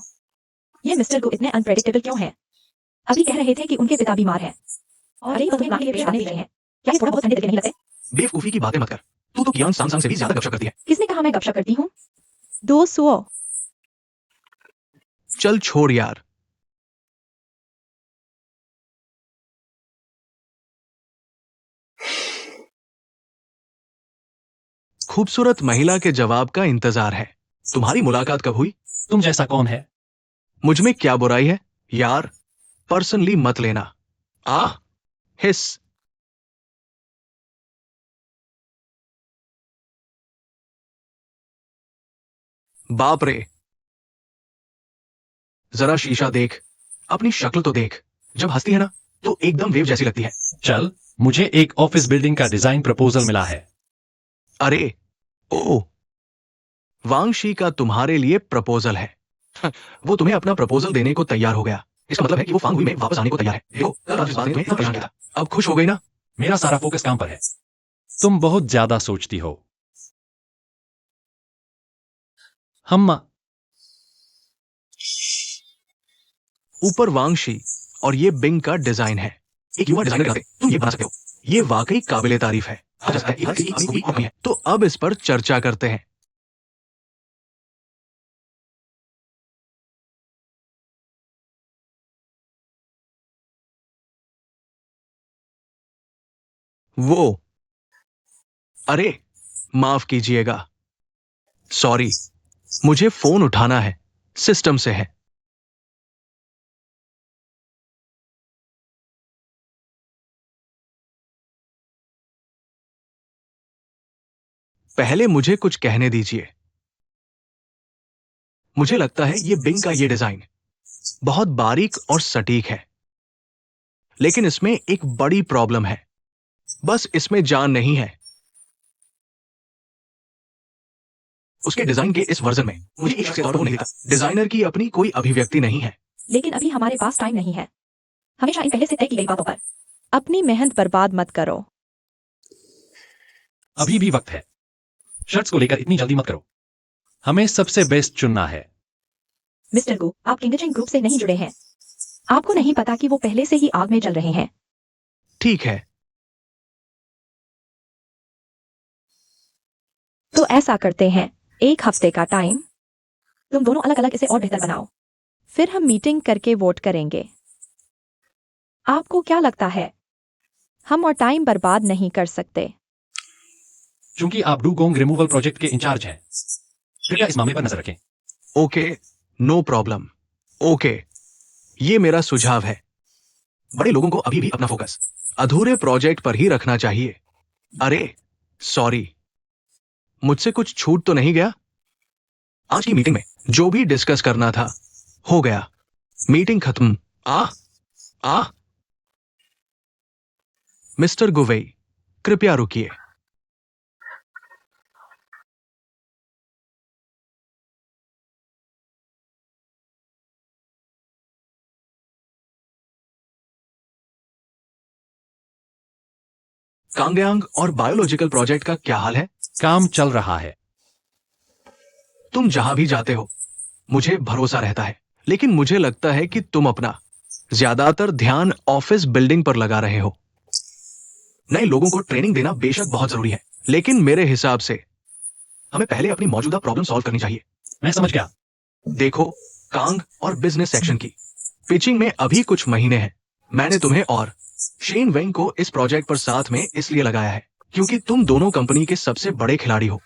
D: ये मिस्टर गो इतने अनप्रेडिक्टेबल क्यों हैं? अभी कह रहे थे कि उनके पिता बीमार हैं, और ये तो तुम्हें नाक के पेश आने दे रहे हैं। क्या ये थोड़ा बहुत ठंडे दिल के नहीं लगते?
C: बेवकूफी की बातें मत कर। तू तो कियान सांग सांग से भी ज्यादा गपशप करती है।
D: किसने कहा मैं गपशप करती हूँ? दो सुओ।
C: चल छोड़ यार। खूबसूरत महिला के जवाब का इंतजार है। तुम्हारी मुलाकात कब हुई?
A: तुम जैसा कौन है?
C: मुझ में क्या बुराई है यार? पर्सनली मत लेना। हिस। बाप रे, जरा शीशा देख। अपनी शक्ल तो देख। जब हंसती है ना, तो एकदम वेव जैसी लगती है।
A: चल, मुझे एक ऑफिस बिल्डिंग का डिजाइन प्रपोजल मिला है।
C: अरे, ओ, वांगशी का तुम्हारे लिए प्रपोजल है। वो तुम्हें अपना प्रपोजल देने को तैयार हो गया। इसका मतलब है कि वो फांग हुई में वापस आने को तैयार है। देखो, कल रात इस बात ने तुम्हें इतना परेशान किया था। अब खुश हो गई ना?
A: मेरा सारा फोकस काम पर है। तुम बहुत ज्यादा सोचती हो। हम
C: ऊपर वांगशी और ये बिंग का डिजाइन है। एक युवा डिजाइनर के नाते तुम ये बना सकते हो। ये वाकई काबिले तारीफ है। तो अब इस पर चर्चा करते हैं। वो, अरे, माफ कीजिएगा। सॉरी, मुझे फोन उठाना है। सिस्टम से है। पहले मुझे कुछ कहने दीजिए। मुझे लगता है ये बिंग का ये डिजाइन बहुत बारीक और सटीक है, लेकिन इसमें एक बड़ी प्रॉब्लम है। बस इसमें जान नहीं है। उसके डिजाइन के इस वर्जन में मुझे इश्क के तौर पर वो नहीं दिखता। डिजाइनर की अपनी कोई अभिव्यक्ति नहीं है।
D: लेकिन अभी हमारे पास टाइम नहीं है। हमेशा इन पहले से तय की गई बातों पर अपनी मेहनत बर्बाद मत करो।
A: अभी भी वक्त है। शर्ट्स को लेकर इतनी जल्दी मत करो। हमें सबसे बेस्ट चुनना है।
D: मिस्टर गो, आप किंगचिंग ग्रुप से नहीं जुड़े हैं। आपको नहीं पता कि वो पहले से ही आग में जल रहे हैं।
C: ठीक है,
D: तो ऐसा करते हैं, 1 हफ्ते का टाइम। तुम दोनों अलग अलग इसे और बेहतर बनाओ। फिर हम मीटिंग करके वोट करेंगे। आपको क्या लगता है? हम और टाइम बर्बाद नहीं कर सकते।
A: चूंकि आप डूगोंग रिमूवल प्रोजेक्ट के इंचार्ज हैं, कृपया इस मामले पर नजर रखें।
C: Okay, no problem. ओके, ये मेरा सुझाव है। बड़े लोगों को अभी भी अपना फोकस अधूरे प्रोजेक्ट पर ही रखना चाहिए। अरे, सॉरी, मुझसे कुछ छूट तो नहीं गया? आज की मीटिंग में जो भी डिस्कस करना था हो गया। मीटिंग खत्म। आ मिस्टर गुवेई, कृपया रुकिए। कांगयांग और बायोलॉजिकल प्रोजेक्ट का क्या हाल है?
A: काम चल रहा है।
C: तुम जहां भी जाते हो मुझे भरोसा रहता है, लेकिन मुझे लगता है कि तुम अपना ज्यादातर ध्यान ऑफिस बिल्डिंग पर लगा रहे हो। नए लोगों को ट्रेनिंग देना बेशक बहुत जरूरी है, लेकिन मेरे हिसाब से हमें पहले अपनी मौजूदा प्रॉब्लम सॉल्व करनी चाहिए।
A: मैं समझ गया।
C: देखो, कांग और बिजनेस सेक्शन की पिचिंग में अभी कुछ महीने हैं। मैंने तुम्हें और शेन वेंग को इस प्रोजेक्ट पर साथ में इसलिए लगाया है क्योंकि तुम दोनों कंपनी के सबसे बड़े खिलाड़ी हो।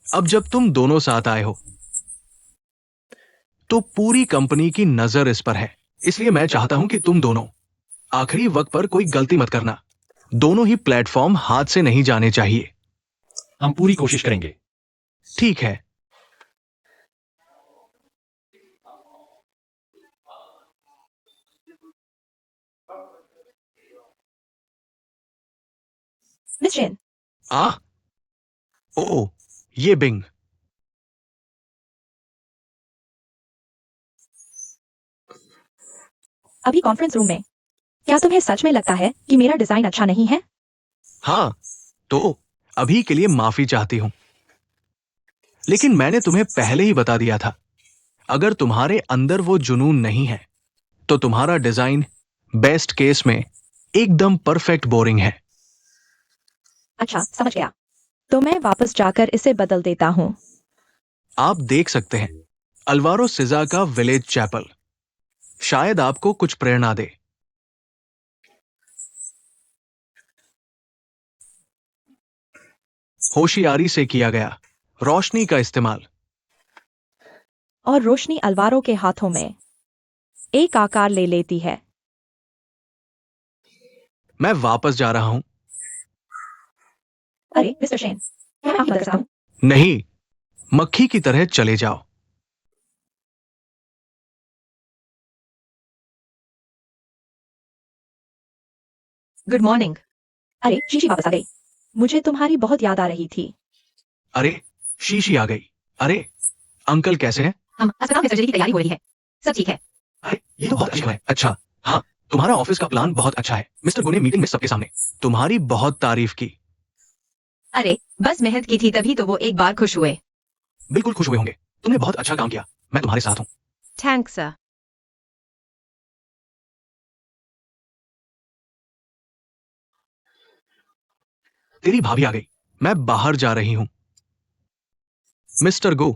C: अब जब तुम दोनों साथ आए हो तो पूरी कंपनी की नजर इस पर है। इसलिए मैं चाहता हूं कि तुम दोनों आखिरी वक्त पर कोई गलती मत करना। दोनों ही प्लेटफॉर्म हाथ से नहीं जाने चाहिए।
A: हम पूरी कोशिश करेंगे।
C: ठीक है।
D: मिस चेन,
C: ओ, ये बिंग।
D: अभी कॉन्फ्रेंस रूम में। क्या तुम्हें सच में लगता है कि मेरा डिजाइन अच्छा नहीं है?
C: हाँ, तो अभी के लिए माफी चाहती हूं, लेकिन मैंने तुम्हें पहले ही बता दिया था, अगर तुम्हारे अंदर वो जुनून नहीं है तो तुम्हारा डिजाइन बेस्ट केस में एकदम परफेक्ट बोरिंग है।
D: अच्छा, समझ गया। तो मैं वापस जाकर इसे बदल देता हूँ।
C: आप देख सकते हैं अल्वारो सिजा का विलेज चैपल, शायद आपको कुछ प्रेरणा दे। होशियारी से किया गया रोशनी का इस्तेमाल।
D: और रोशनी अल्वारो के हाथों में एक आकार ले लेती है।
C: मैं वापस जा रहा हूं।
D: अरे मिस्टर शेन, क्या मैं आपकी मदद कर सकता हूँ?
C: नहीं, मक्खी की तरह चले जाओ।
B: Good morning.
D: अरे शीशी वापस आ गई। मुझे तुम्हारी बहुत याद आ रही थी।
C: अरे, शीशी आ गई। अरे, अंकल कैसे हैं?
B: हम अस्पताल में सर्जरी की तैयारी हो रही है। सब ठीक है।
C: अरे, ये तो बहुत अच्छा है। अच्छा, हाँ, तुम्हारा ऑफिस का प्लान बहुत अच्छा है। मिस्टर गो ने मीटिंग में सबके सामने तुम्हारी बहुत तारीफ की।
B: अरे बस मेहनत की थी तभी तो वो एक बार खुश हुए।
C: बिल्कुल खुश हुए होंगे। तुमने बहुत अच्छा काम किया। मैं तुम्हारे साथ हूं।
B: Thanks sir.
C: तेरी भाभी आ गई। मैं बाहर जा रही हूं। मिस्टर गो,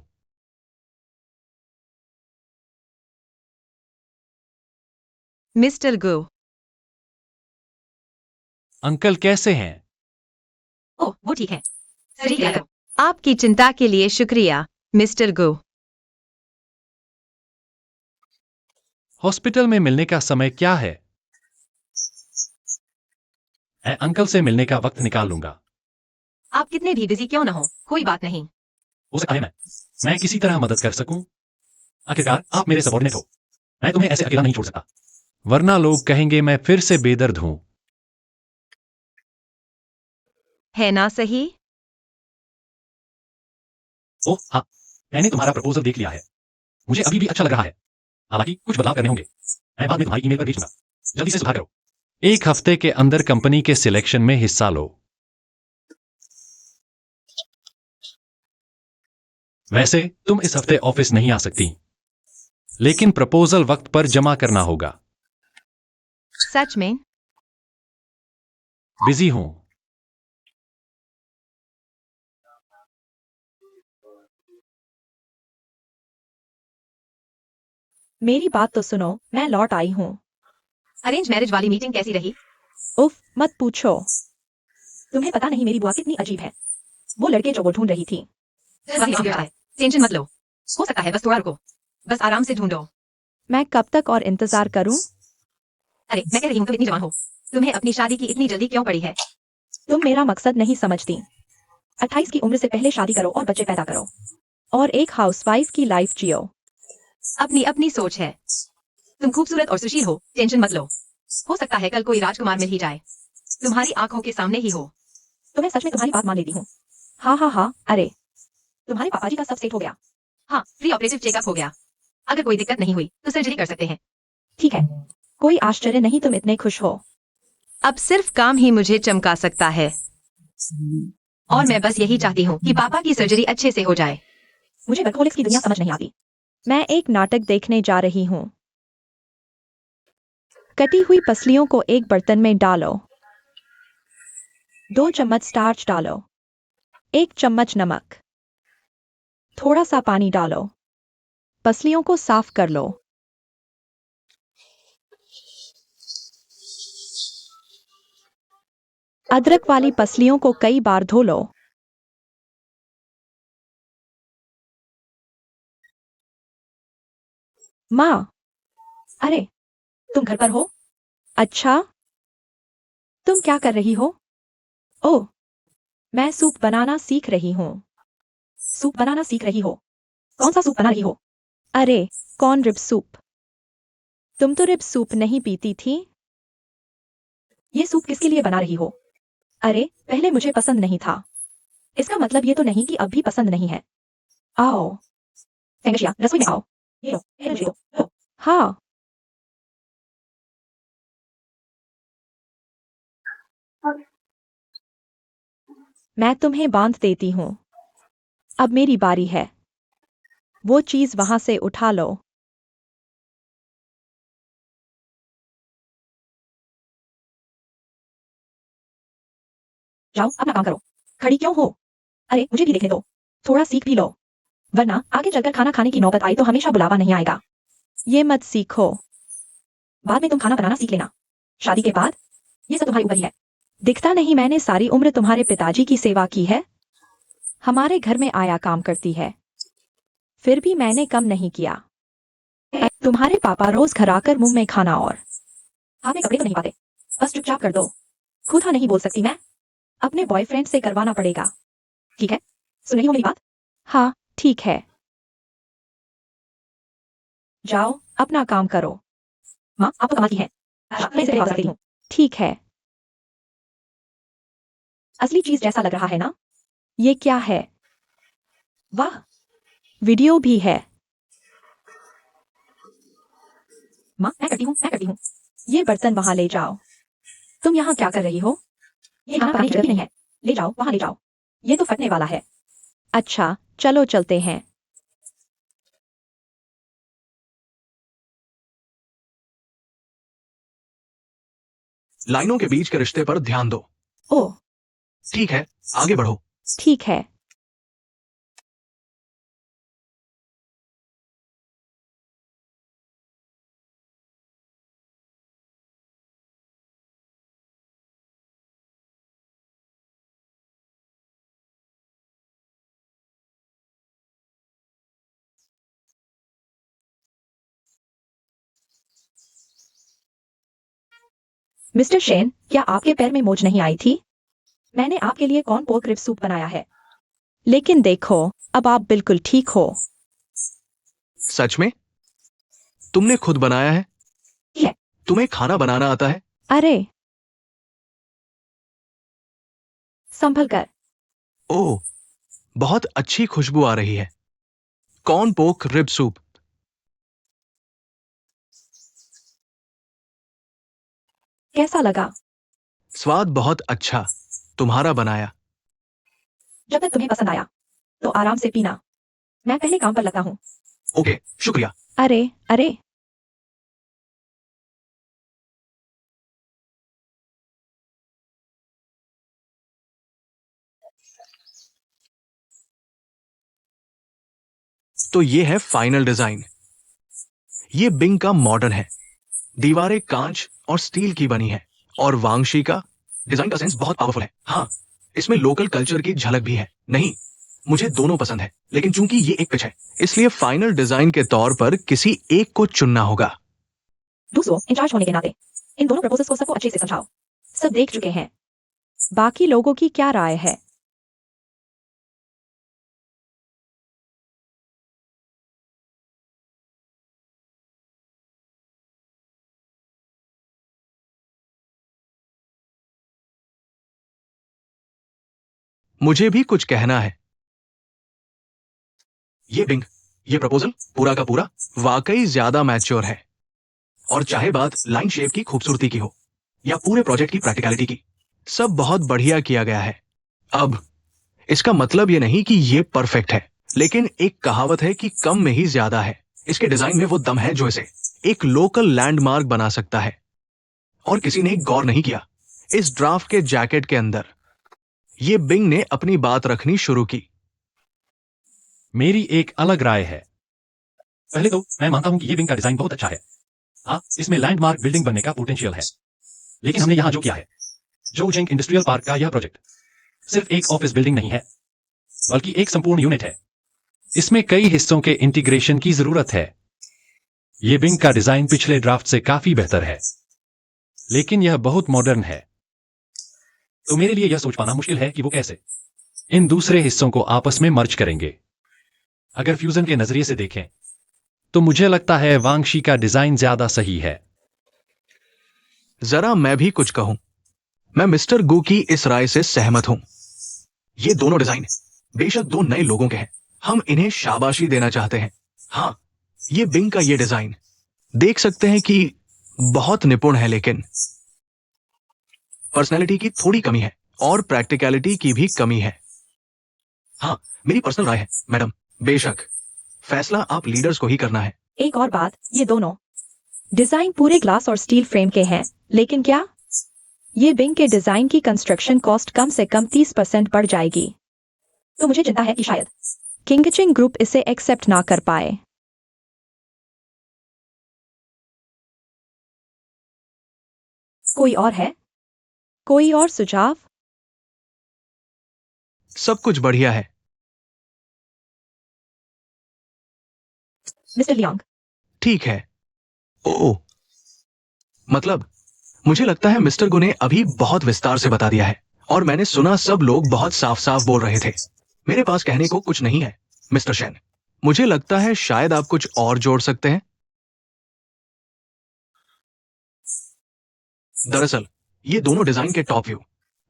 B: मिस्टर गो।
A: अंकल कैसे हैं?
B: ओह वो ठीक है। ठीक है। आपकी चिंता के लिए शुक्रिया मिस्टर गो।
A: हॉस्पिटल में मिलने का समय क्या है? मैं अंकल से मिलने का वक्त निकाल लूंगा।
B: आप कितने भी बिजी क्यों ना हो, कोई बात नहीं।
A: हो सकता है मैं किसी तरह मदद कर सकूं। आखिरकार आप मेरे सबॉर्डिनेट हो। मैं तुम्हें ऐसे अकेला नहीं छोड़ सकता, वरना लोग कहेंगे मैं फिर से बेदर्द हूं।
B: है ना सही?
A: ओह हाँ, मैंने तुम्हारा प्रपोजल देख लिया है। मुझे अभी भी अच्छा लग रहा है, हालांकि कुछ बदलाव करने होंगे। मैं बाद में तुम्हारी ईमेल पर भेजूंगा। जल्दी से सुधार करो। एक हफ्ते के अंदर कंपनी के सिलेक्शन में हिस्सा लो। वैसे तुम इस हफ्ते ऑफिस नहीं आ सकती, लेकिन प्रपोजल वक्त पर जमा करना होगा।
B: सच में?
A: बिजी हूं।
D: मेरी बात तो सुनो, मैं लौट आई हूँ।
B: अरेंज मैरिज वाली मीटिंग कैसी रही?
D: उफ, मत पूछो। तुम्हें पता नहीं मेरी बुआ कितनी अजीब है। वो लड़के जो वो ढूंढ रही थी।
B: टेंशन मत लो, हो सकता है, बस थोड़ा रुको, बस आराम से ढूंढो।
D: मैं कब तक और इंतजार करूं?
B: अरे मैं कह रही हूँ तुम इतनी जवान हो, तुम्हें अपनी शादी की इतनी जल्दी क्यों पड़ी है?
D: तुम मेरा मकसद नहीं समझती। 28 की उम्र से पहले शादी करो और बच्चे पैदा करो। और एक हाउसवाइफ की लाइफ जियो।
B: अपनी अपनी सोच है। तुम खूबसूरत और सुशील हो, टेंशन मत लो। हो सकता है कल कोई राजकुमार मिल ही जाए, तुम्हारी आंखों के सामने ही हो।
D: तो मैं सच में तुम्हारी बात मान लेती हूँ। हाँ हाँ हाँ, अरे तुम्हारे पापा जी का सब सेट हो गया।
B: हाँ, प्री ऑपरेटिव चेकअप हो गया। अगर कोई दिक्कत नहीं हुई तो सर्जरी कर सकते हैं।
D: ठीक है, कोई आश्चर्य नहीं तुम इतने खुश हो।
B: अब सिर्फ काम ही मुझे चमका सकता है, और मैं बस यही चाहती हूँ कि पापा की सर्जरी अच्छे से हो जाए।
D: मुझे वर्कहोलिक्स की दुनिया समझ नहीं आती। मैं एक नाटक देखने जा रही हूँ। कटी हुई पसलियों को एक बर्तन में डालो। 2 चम्मच स्टार्च डालो। 1 चम्मच नमक। थोड़ा सा पानी डालो। पसलियों को साफ कर लो। अदरक वाली पसलियों को कई बार धो लो। माँ, अरे तुम घर पर हो? अच्छा, तुम क्या कर रही हो? ओह, मैं सूप बनाना सीख रही हूँ। सूप बनाना सीख रही हो? कौन सा सूप बना रही हो? अरे, कौन रिब सूप? तुम तो रिब सूप नहीं पीती थी। ये सूप किसके लिए बना रही हो? अरे, पहले मुझे पसंद नहीं था। इसका मतलब ये तो नहीं कि अब भी पसंद नहीं है। आओ, फेंगशिया, रसोई में आओ। ये लो, मुझे दो, लो। हाँ, मैं तुम्हें बांध देती हूँ। अब मेरी बारी है। वो चीज वहां से उठा लो। जाओ अपना काम करो। खड़ी क्यों हो? अरे मुझे भी देखने दो। थोड़ा सीख भी लो, वरना आगे चलकर खाना खाने की नौबत आई तो हमेशा बुलावा नहीं आएगा। ये मत सीखो। बाद में तुम खाना बनाना सीख लेना। शादी के बाद ये सब तुम्हारे ऊपर ही है। दिखता नहीं मैंने सारी उम्र तुम्हारे पिताजी की सेवा की है। हमारे घर में आया काम करती है, फिर भी मैंने कम नहीं किया। तुम्हारे पापा रोज घर आकर मुंह में खाना और हाथ में कपड़े तो नहीं पाते। बस चुपचाप कर दो। खुद हाँ नहीं बोल सकती मैं? अपने बॉयफ्रेंड से करवाना पड़ेगा। ठीक है, सुन रही हो मेरी बात? हाँ, ठीक है। जाओ अपना काम करो। माँ आप तो कमाल की हैं। मैं इसे वापस रखती हूँ। ठीक है। असली चीज जैसा लग रहा है ना? ये क्या है? वाह, वीडियो भी है। माँ मैं करती हूँ, मैं करती हूँ। ये बर्तन वहां ले जाओ। तुम यहाँ क्या कर रही हो? ये खाना पानी जगह भी नहीं है। ले जाओ वहां ले जाओ। ये तो फटने वाला है। अच्छा, चलो चलते हैं।
C: लाइनों के बीच के रिश्ते पर ध्यान दो।
D: ओह,
C: ठीक है, आगे बढ़ो।
D: ठीक है। मिस्टर शेन, क्या आपके पैर में मोच नहीं आई थी? मैंने आपके लिए कॉर्न पोर्क रिब सूप बनाया है। लेकिन देखो, अब आप बिल्कुल ठीक हो।
C: सच में? तुमने खुद बनाया है?
D: है।
C: तुम्हें खाना बनाना आता है?
D: अरे, संभल कर।
C: ओह, बहुत अच्छी खुशबू आ रही है। Corn pork rib soup.
D: कैसा लगा?
C: स्वाद बहुत अच्छा। तुम्हारा बनाया।
D: जब तक तुम्हें पसंद आया तो आराम से पीना। मैं पहले काम पर लगा हूँ।
C: ओके, शुक्रिया।
D: अरे अरे,
C: तो ये है फाइनल डिजाइन। ये बिंग का मॉडर्न है। दीवारें कांच और स्टील की बनी है। और वांगशी का डिजाइन का सेंस बहुत पावरफुल है। हाँ, इसमें लोकल कल्चर की झलक भी है। नहीं, मुझे दोनों पसंद है, लेकिन चूंकि ये एक पिच है, इसलिए फाइनल डिजाइन के तौर पर किसी एक को चुनना होगा।
D: दूसरों इंचार्ज होने के नाते इन दोनों प्रपोजल्स को सबको अच्छे से समझाओ। सब देख चुके हैं। बाकी लोगों की क्या राय है?
C: मुझे भी कुछ कहना है। ये बिंग, ये प्रपोजल पूरा का पूरा वाकई ज्यादा मैच्योर है। और चाहे बात लाइन शेप की खूबसूरती की हो या पूरे प्रोजेक्ट की प्रैक्टिकलिटी की, सब बहुत बढ़िया किया गया है। अब इसका मतलब ये नहीं कि ये परफेक्ट है, लेकिन एक कहावत है कि कम में ही ज्यादा है। इसके डिजाइन में वो दम है जो इसे एक लोकल लैंडमार्क बना सकता है। और किसी ने गौर नहीं किया, इस ड्राफ्ट के जैकेट के अंदर ये बिंग ने अपनी बात रखनी शुरू की।
A: मेरी एक अलग राय है। पहले तो मैं मानता हूं कि ये विंग का डिजाइन बहुत अच्छा है। हाँ, इसमें लैंडमार्क बिल्डिंग बनने का पोटेंशियल है। लेकिन हमने यहां जो किया है, जो जिंक इंडस्ट्रियल पार्क का यह प्रोजेक्ट सिर्फ एक ऑफिस बिल्डिंग नहीं है, बल्कि एक संपूर्ण यूनिट है। इसमें कई हिस्सों के इंटीग्रेशन की जरूरत है। ये विंग का डिजाइन पिछले ड्राफ्ट से काफी बेहतर है, लेकिन यह बहुत मॉडर्न है। तो मेरे लिए यह सोच पाना मुश्किल है कि वो कैसे इन दूसरे हिस्सों को आपस में मर्ज करेंगे। अगर फ्यूजन के नजरिए से देखें, तो मुझे लगता है वांगशी का डिजाइन ज्यादा सही है।
C: जरा मैं भी कुछ कहूं। मैं मिस्टर गू की इस राय से सहमत हूं। ये दोनों डिजाइन बेशक दो नए लोगों के हैं, हम इन्हें शाबाशी देना चाहते हैं। हाँ, ये बिंग का ये डिजाइन देख सकते हैं कि बहुत निपुण है, लेकिन पर्सनैलिटी की थोड़ी कमी है और प्रैक्टिकलिटी की भी कमी है। हाँ, मेरी पर्सनल राय है मैडम, बेशक फैसला आप लीडर्स को ही करना है।
D: एक और बात, ये दोनों डिजाइन पूरे ग्लास और स्टील फ्रेम के हैं, लेकिन क्या ये बिंग के डिजाइन की कंस्ट्रक्शन कॉस्ट कम से कम 30% बढ़ जाएगी। तो मुझे चिंता है कि शायद किंगचिंग ग्रुप इसे एक्सेप्ट ना कर पाए। कोई और है? कोई और सुझाव?
C: सब कुछ बढ़िया है।
D: मिस्टर लियांग,
C: ठीक है। ओह, मतलब मुझे लगता है मिस्टर गो ने अभी बहुत विस्तार से बता दिया है, और मैंने सुना सब लोग बहुत साफ साफ बोल रहे थे। मेरे पास कहने को कुछ नहीं है मिस्टर शेन। मुझे लगता है शायद आप कुछ और जोड़ सकते हैं। दरअसल ये दोनों डिजाइन के टॉप व्यू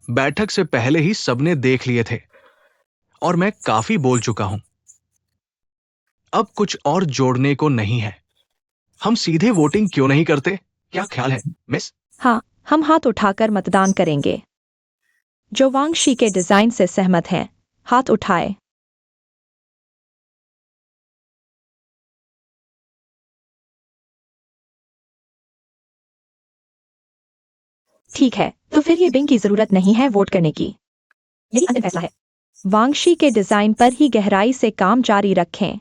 C: बैठक से पहले ही सबने देख लिए थे, और मैं काफी बोल चुका हूं। अब कुछ और जोड़ने को नहीं है। हम सीधे वोटिंग क्यों नहीं करते? क्या ख्याल है मिस?
D: हाँ, हम हाथ उठाकर मतदान करेंगे। जो वांगशी के डिजाइन से सहमत हैं, हाथ उठाए। ठीक है, तो फिर ये बिंग की जरूरत नहीं है वोट करने की। यही अंतिम फैसला है। वांगशी के डिजाइन पर ही गहराई से काम जारी रखें।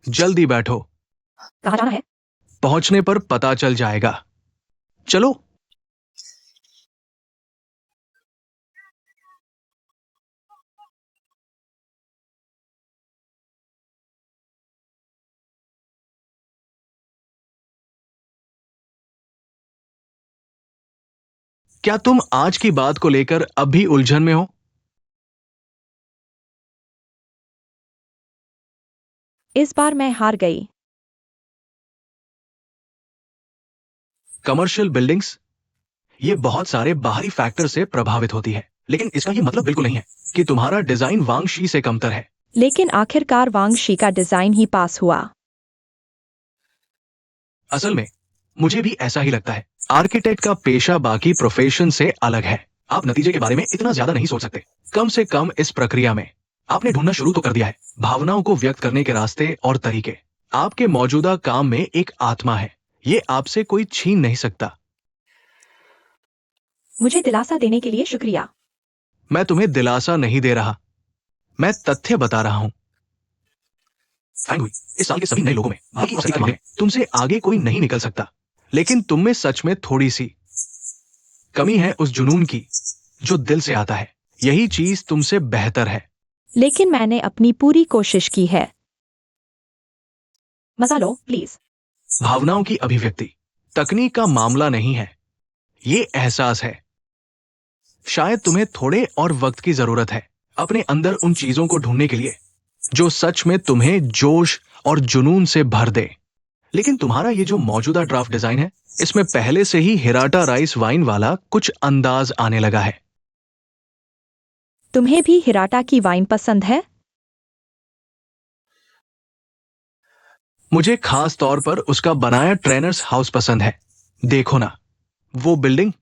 C: जल्दी बैठो,
D: कहाँ जाना है?
C: पहुंचने पर पता चल जाएगा। चलो। क्या तुम आज की बात को लेकर अब भी उलझन में हो?
D: इस बार मैं हार गई।
C: कमर्शियल बिल्डिंग्स ये बहुत सारे बाहरी फैक्टर से प्रभावित होती है, लेकिन इसका ये मतलब बिल्कुल नहीं है कि तुम्हारा डिजाइन वांगशी से कमतर है।
D: लेकिन आखिरकार वांगशी का डिजाइन ही पास हुआ।
C: असल में मुझे भी ऐसा ही लगता है। आर्किटेक्ट का पेशा बाकी प्रोफेशन से अलग है। आप नतीजे के बारे में इतना ज्यादा नहीं सोच सकते, कम से कम इस प्रक्रिया में। आपने ढूंढना शुरू तो कर दिया है, भावनाओं को व्यक्त करने के रास्ते और तरीके। आपके मौजूदा काम में एक आत्मा है, ये आपसे कोई छीन नहीं सकता।
D: मुझे दिलासा देने के लिए शुक्रिया।
C: मैं तुम्हें दिलासा नहीं दे रहा, मैं तथ्य बता रहा हूं। फाइन हुई, इस साल के सभी नए लोगों में बाकी सभी के मामले में तुमसे आगे कोई नहीं निकल सकता, लेकिन तुम में सच में थोड़ी सी कमी है, उस जुनून की जो दिल से आता है। यही चीज तुमसे बेहतर है।
D: लेकिन मैंने अपनी पूरी कोशिश की है। मजा लो प्लीज।
C: भावनाओं की अभिव्यक्ति तकनीक का मामला नहीं है, ये एहसास है। शायद तुम्हें थोड़े और वक्त की जरूरत है अपने अंदर उन चीजों को ढूंढने के लिए जो सच में तुम्हें जोश और जुनून से भर दे। लेकिन तुम्हारा ये जो मौजूदा ड्राफ्ट डिजाइन है, इसमें पहले से ही हिराटा राइस वाइन वाला कुछ अंदाज आने लगा है।
D: तुम्हें भी हिराटा की वाइन पसंद है?
C: मुझे खास तौर पर उसका बनाया ट्रेनर्स हाउस पसंद है। देखो ना, वो बिल्डिंग,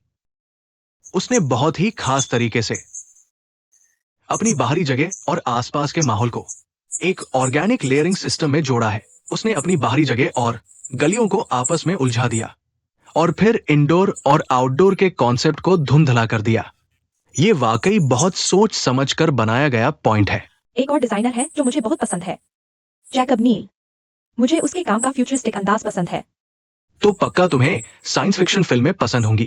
C: उसने बहुत ही खास तरीके से अपनी बाहरी जगह और आसपास के माहौल को एक ऑर्गेनिक लेयरिंग सिस्टम में जोड़ा है। उसने अपनी बाहरी जगह और गलियों को आपस में उलझा दिया और फिर इंडोर और आउटडोर के कॉन्सेप्ट को धुंधला कर दिया। ये वाकई बहुत सोच समझकर बनाया गया पॉइंट है।
D: एक और डिजाइनर है जो मुझे बहुत पसंद है, जैकब नील। मुझे उसके काम का फ्यूचरिस्टिक अंदाज पसंद है।
C: तो पक्का तुम्हें साइंस फिक्शन फिल्में पसंद होंगी।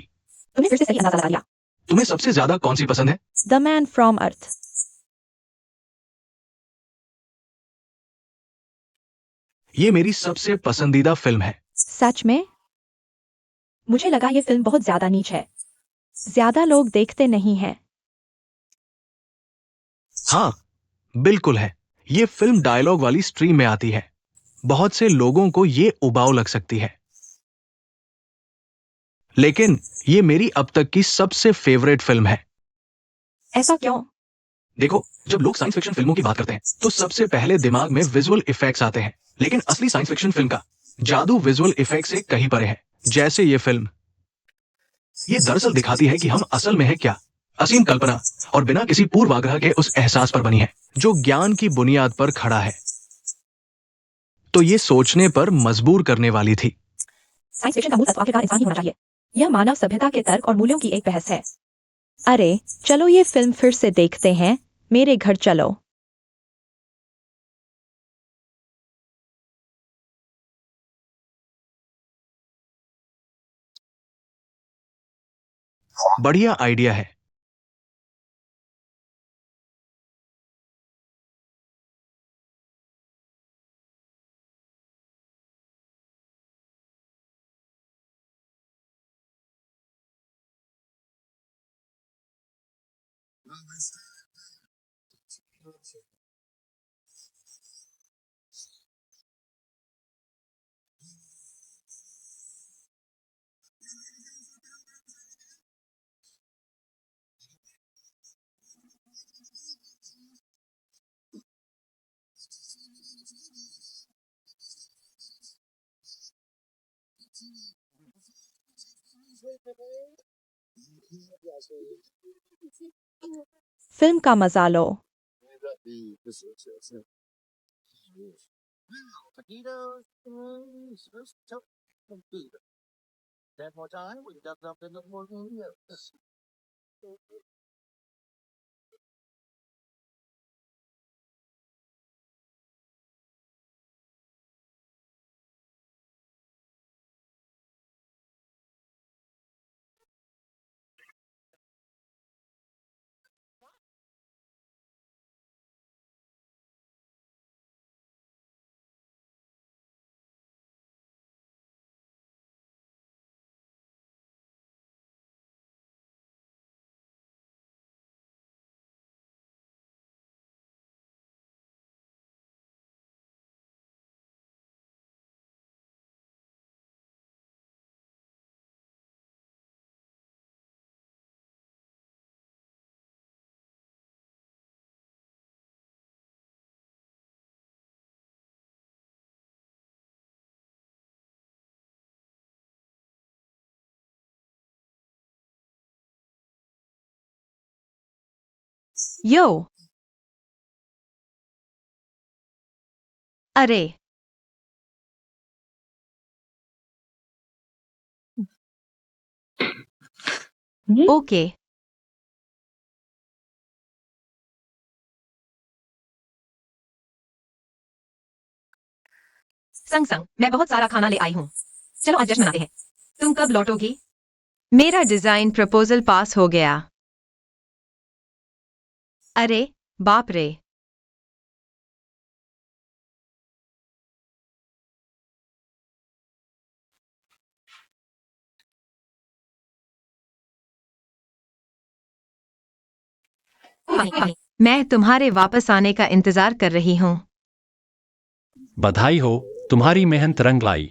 D: तुमने फिर से सही अंदाजा लगा लिया।
C: तुम्हें सबसे ज्यादा कौन सी पसंद है?
D: द मैन फ्रॉम अर्थ।
C: ये मेरी सबसे पसंदीदा फिल्म है।
D: सच में? मुझे लगा ये फिल्म बहुत ज्यादा नीच है। ज्यादा लोग देखते नहीं हैं।
C: हाँ, बिल्कुल है। ये फिल्म डायलॉग वाली स्ट्रीम में आती है। बहुत से लोगों को ये उबाऊ लग सकती है, लेकिन ये मेरी अब तक की सबसे फेवरेट फिल्म है।
D: ऐसा क्यों?
C: देखो, जब लोग साइंस फिक्शन फिल्मों की बात करते हैं तो सबसे पहले दिमाग में विजुअल इफेक्ट्स आते हैं, लेकिन असली साइंस फिक्शन फिल्म का जादू विजुअल इफेक्ट से कहीं परे है। जैसे ये फिल्म, ये दरअसल दिखाती है कि हम असल में है क्या। असीम कल्पना और बिना किसी पूर्वाग्रह के उस एहसास पर बनी है जो ज्ञान की बुनियाद पर खड़ा है। तो ये सोचने पर मजबूर करने वाली थी।
D: साइंस फिक्शन का मूल तत्व आखिरकार इंसान ही होना चाहिए। यह मानव सभ्यता के तर्क और मूल्यों की एक बहस है। अरे चलो ये फिल्म फिर से देखते हैं। मेरे घर चलो।
C: बढ़िया आइडिया है।
D: फिल्म का मजा लो। यो
B: अरे ओके संग संग मैं बहुत सारा खाना ले आई हूँ। चलो आज जश्न मनाते हैं। तुम कब लौटोगी? मेरा डिजाइन प्रपोजल पास हो गया। अरे बाप रे। मैं तुम्हारे वापस आने का इंतजार कर रही हूँ।
A: बधाई हो, तुम्हारी मेहनत रंग लाई।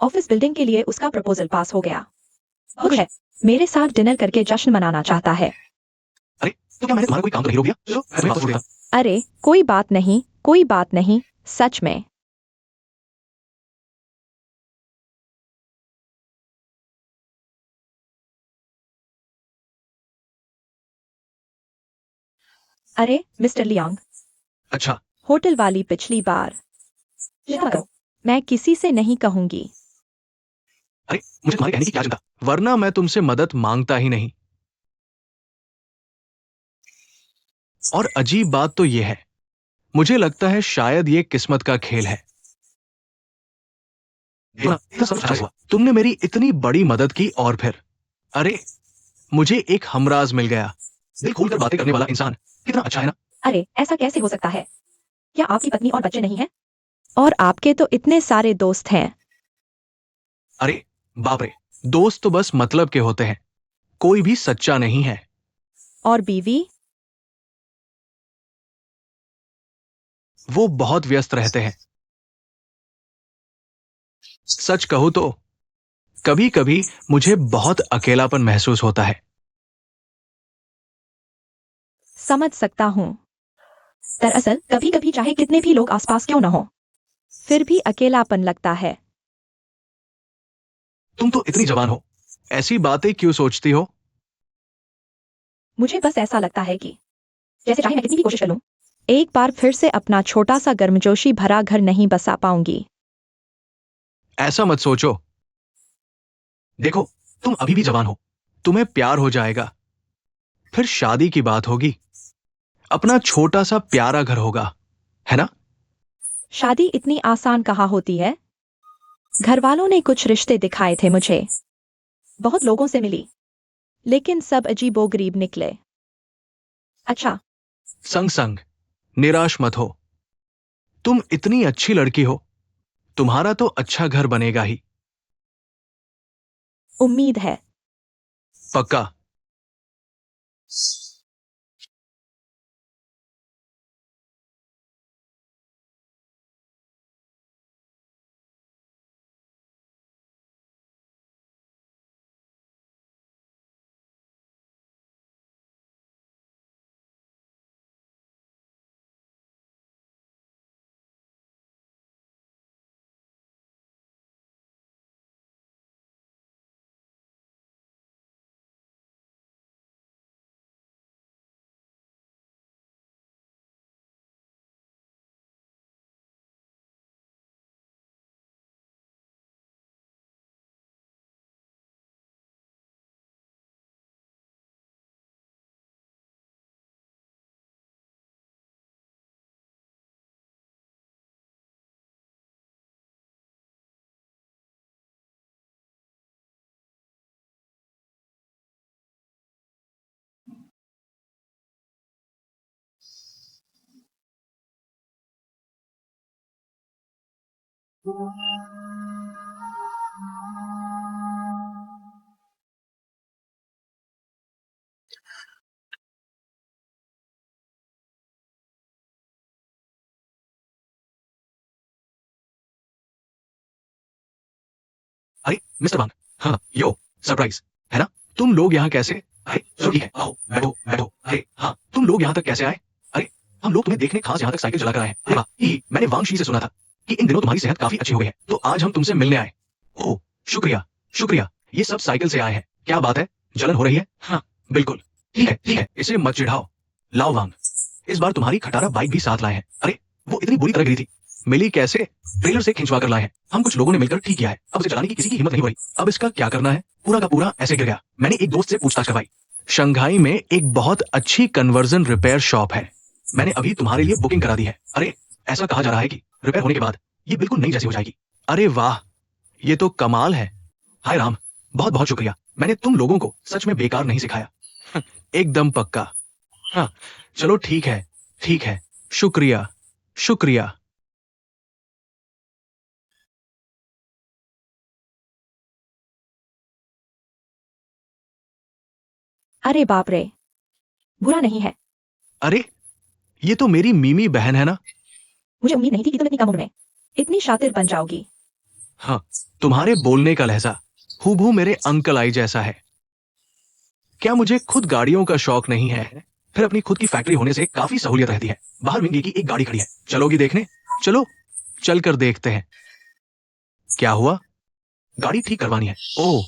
D: ऑफिस बिल्डिंग के लिए उसका प्रपोजल पास हो गया। खुश है, मेरे साथ डिनर करके जश्न मनाना चाहता है।
C: अरे तो क्या मैंने तुम्हारा कोई काम तो नहीं रोक दिया? चलो मैं तुम्हें वापस छोड़ देता।
D: अरे कोई बात नहीं, कोई बात नहीं, सच में। अरे मिस्टर लियांग,
C: अच्छा,
D: होटल वाली पिछली बार। चिंता मत करो, मैं किसी से नहीं कहूंगी।
C: अरे मुझे तुम्हारे कहने की क्या चिंता, वरना मैं तुमसे मदद मांगता ही नहीं। और अजीब बात तो यह है, मुझे लगता है शायद ये किस्मत का खेल है। इतना सब अच्छा हुआ, तुमने मेरी इतनी बड़ी मदद की और फिर अरे मुझे एक हमराज मिल गया। दिल खोलकर बातें करने वाला इंसान कितना अच्छा है ना।
D: अरे ऐसा कैसे हो सकता है? क्या आपकी पत्नी और बच्चे नहीं हैं? और आपके तो इतने सारे दोस्त हैं।
C: अरे बाप रे, दोस्त तो बस मतलब के होते हैं, कोई भी सच्चा नहीं है।
D: और बीवी?
C: वो बहुत व्यस्त रहते हैं। सच कहूं तो कभी कभी मुझे बहुत अकेलापन महसूस होता है।
D: समझ सकता हूँ। दरअसल कभी कभी चाहे कितने भी लोग आसपास क्यों न हो, फिर भी अकेलापन लगता है।
C: तुम तो इतनी जवान हो, ऐसी बातें क्यों सोचती हो?
D: मुझे बस ऐसा लगता है कि जैसे चाहे मैं कितनी भी कोशिश कर लूं, एक बार फिर से अपना छोटा सा गर्मजोशी भरा घर नहीं बसा पाऊंगी।
C: ऐसा मत सोचो। देखो, तुम अभी भी जवान हो, तुम्हें प्यार हो जाएगा, फिर शादी की बात होगी, अपना छोटा सा प्यारा घर होगा, है ना?
D: शादी इतनी आसान कहाँ होती है? घर वालों ने कुछ रिश्ते दिखाए थे मुझे, बहुत लोगों से मिली, लेकिन सब अजीबोगरीब निकले। अच्छा,
C: संग संग निराश मत हो, तुम इतनी अच्छी लड़की हो, तुम्हारा तो अच्छा घर बनेगा ही।
D: उम्मीद है।
C: पक्का। अरे मिस्टर वांग, हाँ यो सरप्राइज है ना? तुम लोग यहाँ कैसे? अरे चलो ठीक है, आओ बैठो बैठो। अरे हाँ, तुम लोग यहाँ तक कैसे आए? अरे हम लोग तुम्हें देखने खास यहाँ तक साइकिल चला कर आए हैं। अरे वाह, मैंने वांगशी से सुना था कि इन दिनों तुम्हारी सेहत काफी अच्छी हो गई है, तो आज हम तुमसे मिलने आए। ओह, शुक्रिया शुक्रिया, ये सब साइकिल से आए हैं। क्या बात है, जलन हो रही है? हाँ बिल्कुल, ठीक है, इसे मत चिढ़ाओ। लाओ वांग, इस बार तुम्हारी खटारा बाइक भी साथ लाए हैं। अरे वो इतनी बुरी तरह गिरी थी। मिली कैसे? ट्रेलर से खिंचवा कर लाए हैं। हम कुछ लोगों ने मिलकर ठीक किया है। अब इसे चलाने की किसी की हिम्मत नहीं हो रही। अब इसका क्या करना है? पूरा का पूरा ऐसे गिर गया। मैंने एक दोस्त से पूछताछ करवाई। शंघाई में एक बहुत अच्छी कन्वर्जन रिपेयर शॉप है, मैंने अभी तुम्हारे लिए बुकिंग करा दी है। अरे ऐसा कहा जा रहा है कि रिपेयर होने के बाद ये बिल्कुल नई जैसी हो जाएगी। अरे वाह, ये तो कमाल है। हाय राम, बहुत बहुत शुक्रिया, मैंने तुम लोगों को सच में बेकार नहीं सिखाया। एकदम पक्का। हाँ चलो ठीक है, शुक्रिया शुक्रिया।
D: अरे बाप रे, बुरा नहीं है।
C: अरे ये तो मेरी मीमी बहन है ना।
D: मुझे उम्मीद नहीं थी कि तुम इतनी कम उम्र में इतनी शातिर बन जाओगी।
C: हाँ, तुम्हारे बोलने का लहजा हूबहू मेरे अंकल आई जैसा है। क्या मुझे खुद गाड़ियों का शौक नहीं है? फिर अपनी खुद की फैक्ट्री होने से काफी सहूलियत रहती है। बाहर मिंगी की एक गाड़ी खड़ी है, चलोगी देखने? चलो चल कर देखते हैं। क्या हुआ? गाड़ी ठीक करवानी है? ओह,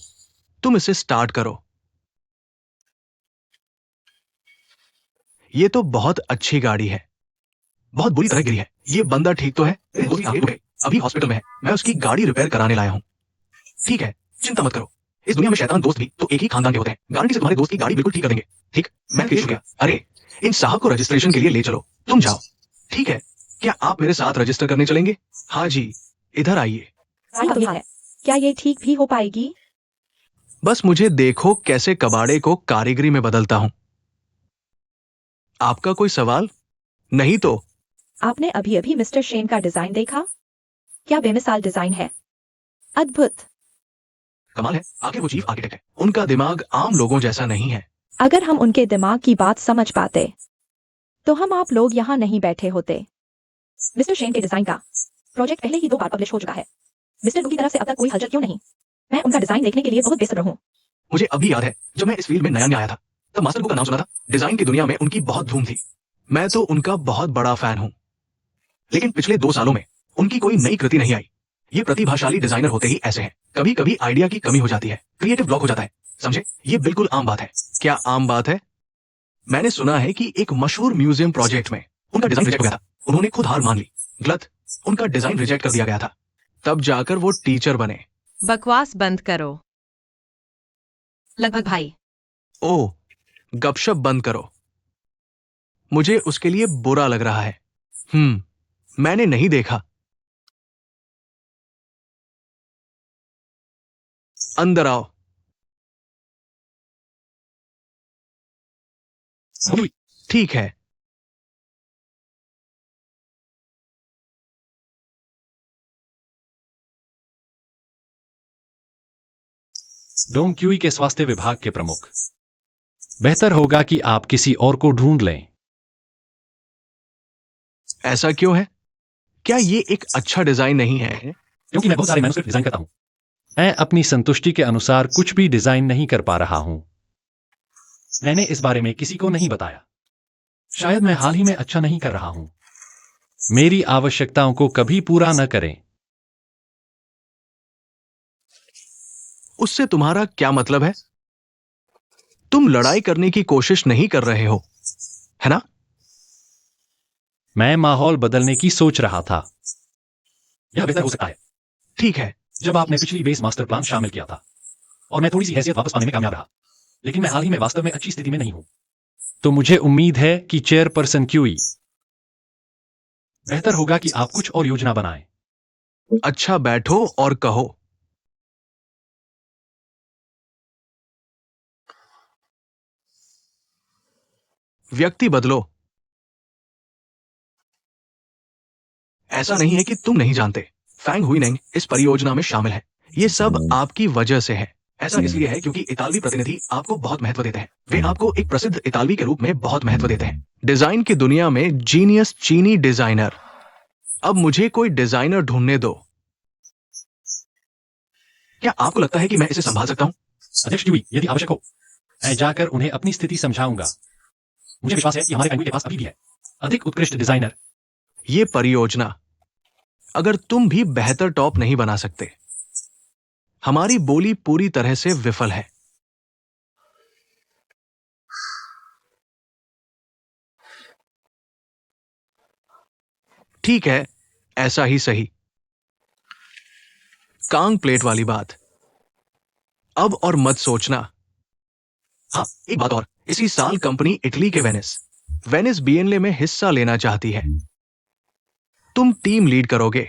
C: तुम इसे स्टार्ट करो। ये तो बहुत अच्छी गाड़ी है। बहुत बुरी तरह गिरी है। ये बंदा ठीक तो है? अभी हॉस्पिटल में है, मैं उसकी गाड़ी रिपेयर कराने लाया हूँ। ठीक है, चिंता मत करो। इस दुनिया में शैतान दोस्त भी तो एक ही खानदान के होते हैं। गारंटी से तुम्हारे दोस्त की गाड़ी बिल्कुल ठीक कर देंगे। ठीक, मैं फिर शुक्रिया। अरे इन साहब को रजिस्ट्रेशन के लिए ले चलो, तुम जाओ। ठीक है, क्या आप मेरे साथ रजिस्टर करने चलेंगे? हाँ जी, इधर आइए।
D: तो यहाँ है, क्या ये ठीक भी हो पाएगी?
C: बस मुझे देखो कैसे कबाड़े को कारीगरी में बदलता हूँ। आपका कोई सवाल? नहीं तो
D: आपने अभी अभी मिस्टर शेन का डिजाइन देखा? क्या बेमिसाल डिजाइन है, अद्भुत।
C: कमाल है, आखिर वो चीफ आर्किटेक्ट है। उनका दिमाग आम लोगों जैसा नहीं है।
D: अगर हम उनके दिमाग की बात समझ पाते तो हम आप लोग यहाँ नहीं बैठे होते। मिस्टर शेन के डिजाइन का प्रोजेक्ट पहले ही 2 बार पब्लिश हो चुका है। मिस्टर गु की तरफ से अब तक कोई हलचल क्यों नहीं? मैं उनका डिजाइन देखने के लिए बहुत बेसब्र हूँ।
C: मुझे अभी याद है, जब मैं इस फील्ड में नया नया आया था, तब मास्टर गु का नाम सुना था। डिजाइन की दुनिया में उनकी बहुत धूम थी। मैं तो उनका बहुत बड़ा फैन हूँ। लेकिन पिछले 2 सालों में उनकी कोई नई कृति नहीं आई। ये प्रतिभाशाली डिजाइनर होते ही ऐसे हैं। कभी कभी आइडिया की कमी हो जाती है, क्रिएटिव ब्लॉक हो जाता है। समझे? ये बिल्कुल आम बात है। क्या आम बात है? मैंने सुना है कि एक मशहूर म्यूजियम प्रोजेक्ट में उनका डिजाइन रिजेक्ट हो गया था। उन्होंने खुद हार मान ली। गलत, उनका डिजाइन रिजेक्ट कर दिया गया था। तब जाकर वो टीचर बने।
B: बकवास बंद करो। लगभग भाई।
C: ओह, गपशप बंद करो। मुझे उसके लिए बुरा लग रहा है। मैंने नहीं देखा। अंदर आओ। ठीक है।
A: डोंग क्यूई के स्वास्थ्य विभाग के प्रमुख, बेहतर होगा कि आप किसी और को ढूंढ लें।
C: ऐसा क्यों है? क्या ये एक अच्छा डिजाइन नहीं है?
A: क्योंकि मैं बहुत सारे मैन्युस्क्रिप्ट डिजाइन करता हूं। मैं अपनी संतुष्टि के अनुसार कुछ भी डिजाइन नहीं कर पा रहा हूं। मैंने इस बारे में किसी को नहीं बताया। शायद मैं हाल ही में अच्छा नहीं कर रहा हूं। मेरी आवश्यकताओं को कभी पूरा न करें।
C: उससे तुम्हारा क्या मतलब है? तुम लड़ाई करने की कोशिश नहीं कर रहे हो, है ना?
A: मैं माहौल बदलने की सोच रहा था। यह बेहतर हो सकता है।
C: ठीक है।
A: जब आपने पिछली बेस मास्टर प्लान शामिल किया था और मैं थोड़ी सी हैसियत वापस पाने में कामयाब रहा, लेकिन मैं हाल ही में वास्तव में अच्छी स्थिति में नहीं हूं। तो मुझे उम्मीद है कि चेयरपर्सन क्यूई, बेहतर होगा कि आप कुछ और योजना बनाएं।
C: अच्छा, बैठो और कहो। व्यक्ति बदलो। ऐसा नहीं है कि तुम नहीं जानते, फैंग हुइनेंग इस परियोजना में शामिल है। ये सब आपकी वजह से है। ऐसा इसलिए है क्योंकि इतालवी प्रतिनिधि आपको बहुत महत्व देते हैं। वे आपको एक प्रसिद्ध इतालवी के रूप में बहुत महत्व देते हैं। डिजाइन की दुनिया में जीनियस चीनी डिजाइनर। अब मुझे कोई डिजाइनर ढूंढने दो। क्या आपको लगता है कि मैं इसे संभाल सकता हूं?
A: अध्यक्ष क्यूई, यदि आवश्यक हो, मैं जाकर उन्हें अपनी स्थिति समझाऊंगा। मुझे विश्वास है कि हमारे पेंगुइन के पास अभी भी है। अधिक उत्कृष्ट डिजाइनर।
C: ये परियोजना, अगर तुम भी बेहतर टॉप नहीं बना सकते, हमारी बोली पूरी तरह से विफल है। ठीक है, ऐसा ही सही। कांग प्लेट वाली बात अब और मत सोचना। हाँ, एक बात और, इसी साल कंपनी इटली के वेनिस बिएनले में हिस्सा लेना चाहती है। तुम टीम लीड करोगे।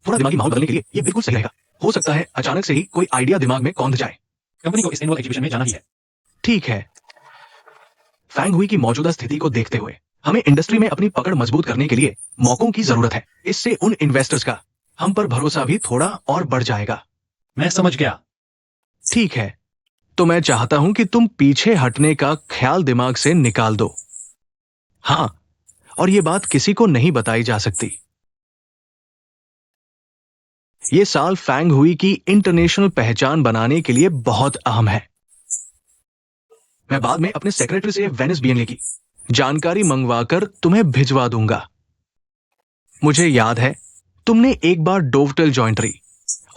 C: थोड़ा दिमागी माहौल बदलने के लिए ये बिल्कुल सही रहेगा। हो सकता है अचानक से ही कोई आइडिया दिमाग में कौंध जाए।
A: कंपनी को इस एनुअल एग्जीबिशन में जाना ही है।
C: ठीक है, फैंग हुई की मौजूदा स्थिति को देखते हुए हमें इंडस्ट्री में अपनी पकड़ मजबूत करने के लिए मौकों की जरूरत है। इससे उन इन्वेस्टर्स का हम पर भरोसा भी थोड़ा और बढ़ जाएगा।
A: मैं समझ गया।
C: ठीक है, तो मैं चाहता हूं कि तुम पीछे हटने का ख्याल दिमाग से निकाल दो। हाँ, और ये बात किसी को नहीं बताई जा सकती। ये साल फैंग हुई की इंटरनेशनल पहचान बनाने के लिए बहुत अहम है। मैं बाद में अपने सेक्रेटरी से वेनिस बिएनले की जानकारी मंगवाकर तुम्हें भिजवा दूंगा। मुझे याद है तुमने एक बार डोवटेल जॉइंट्री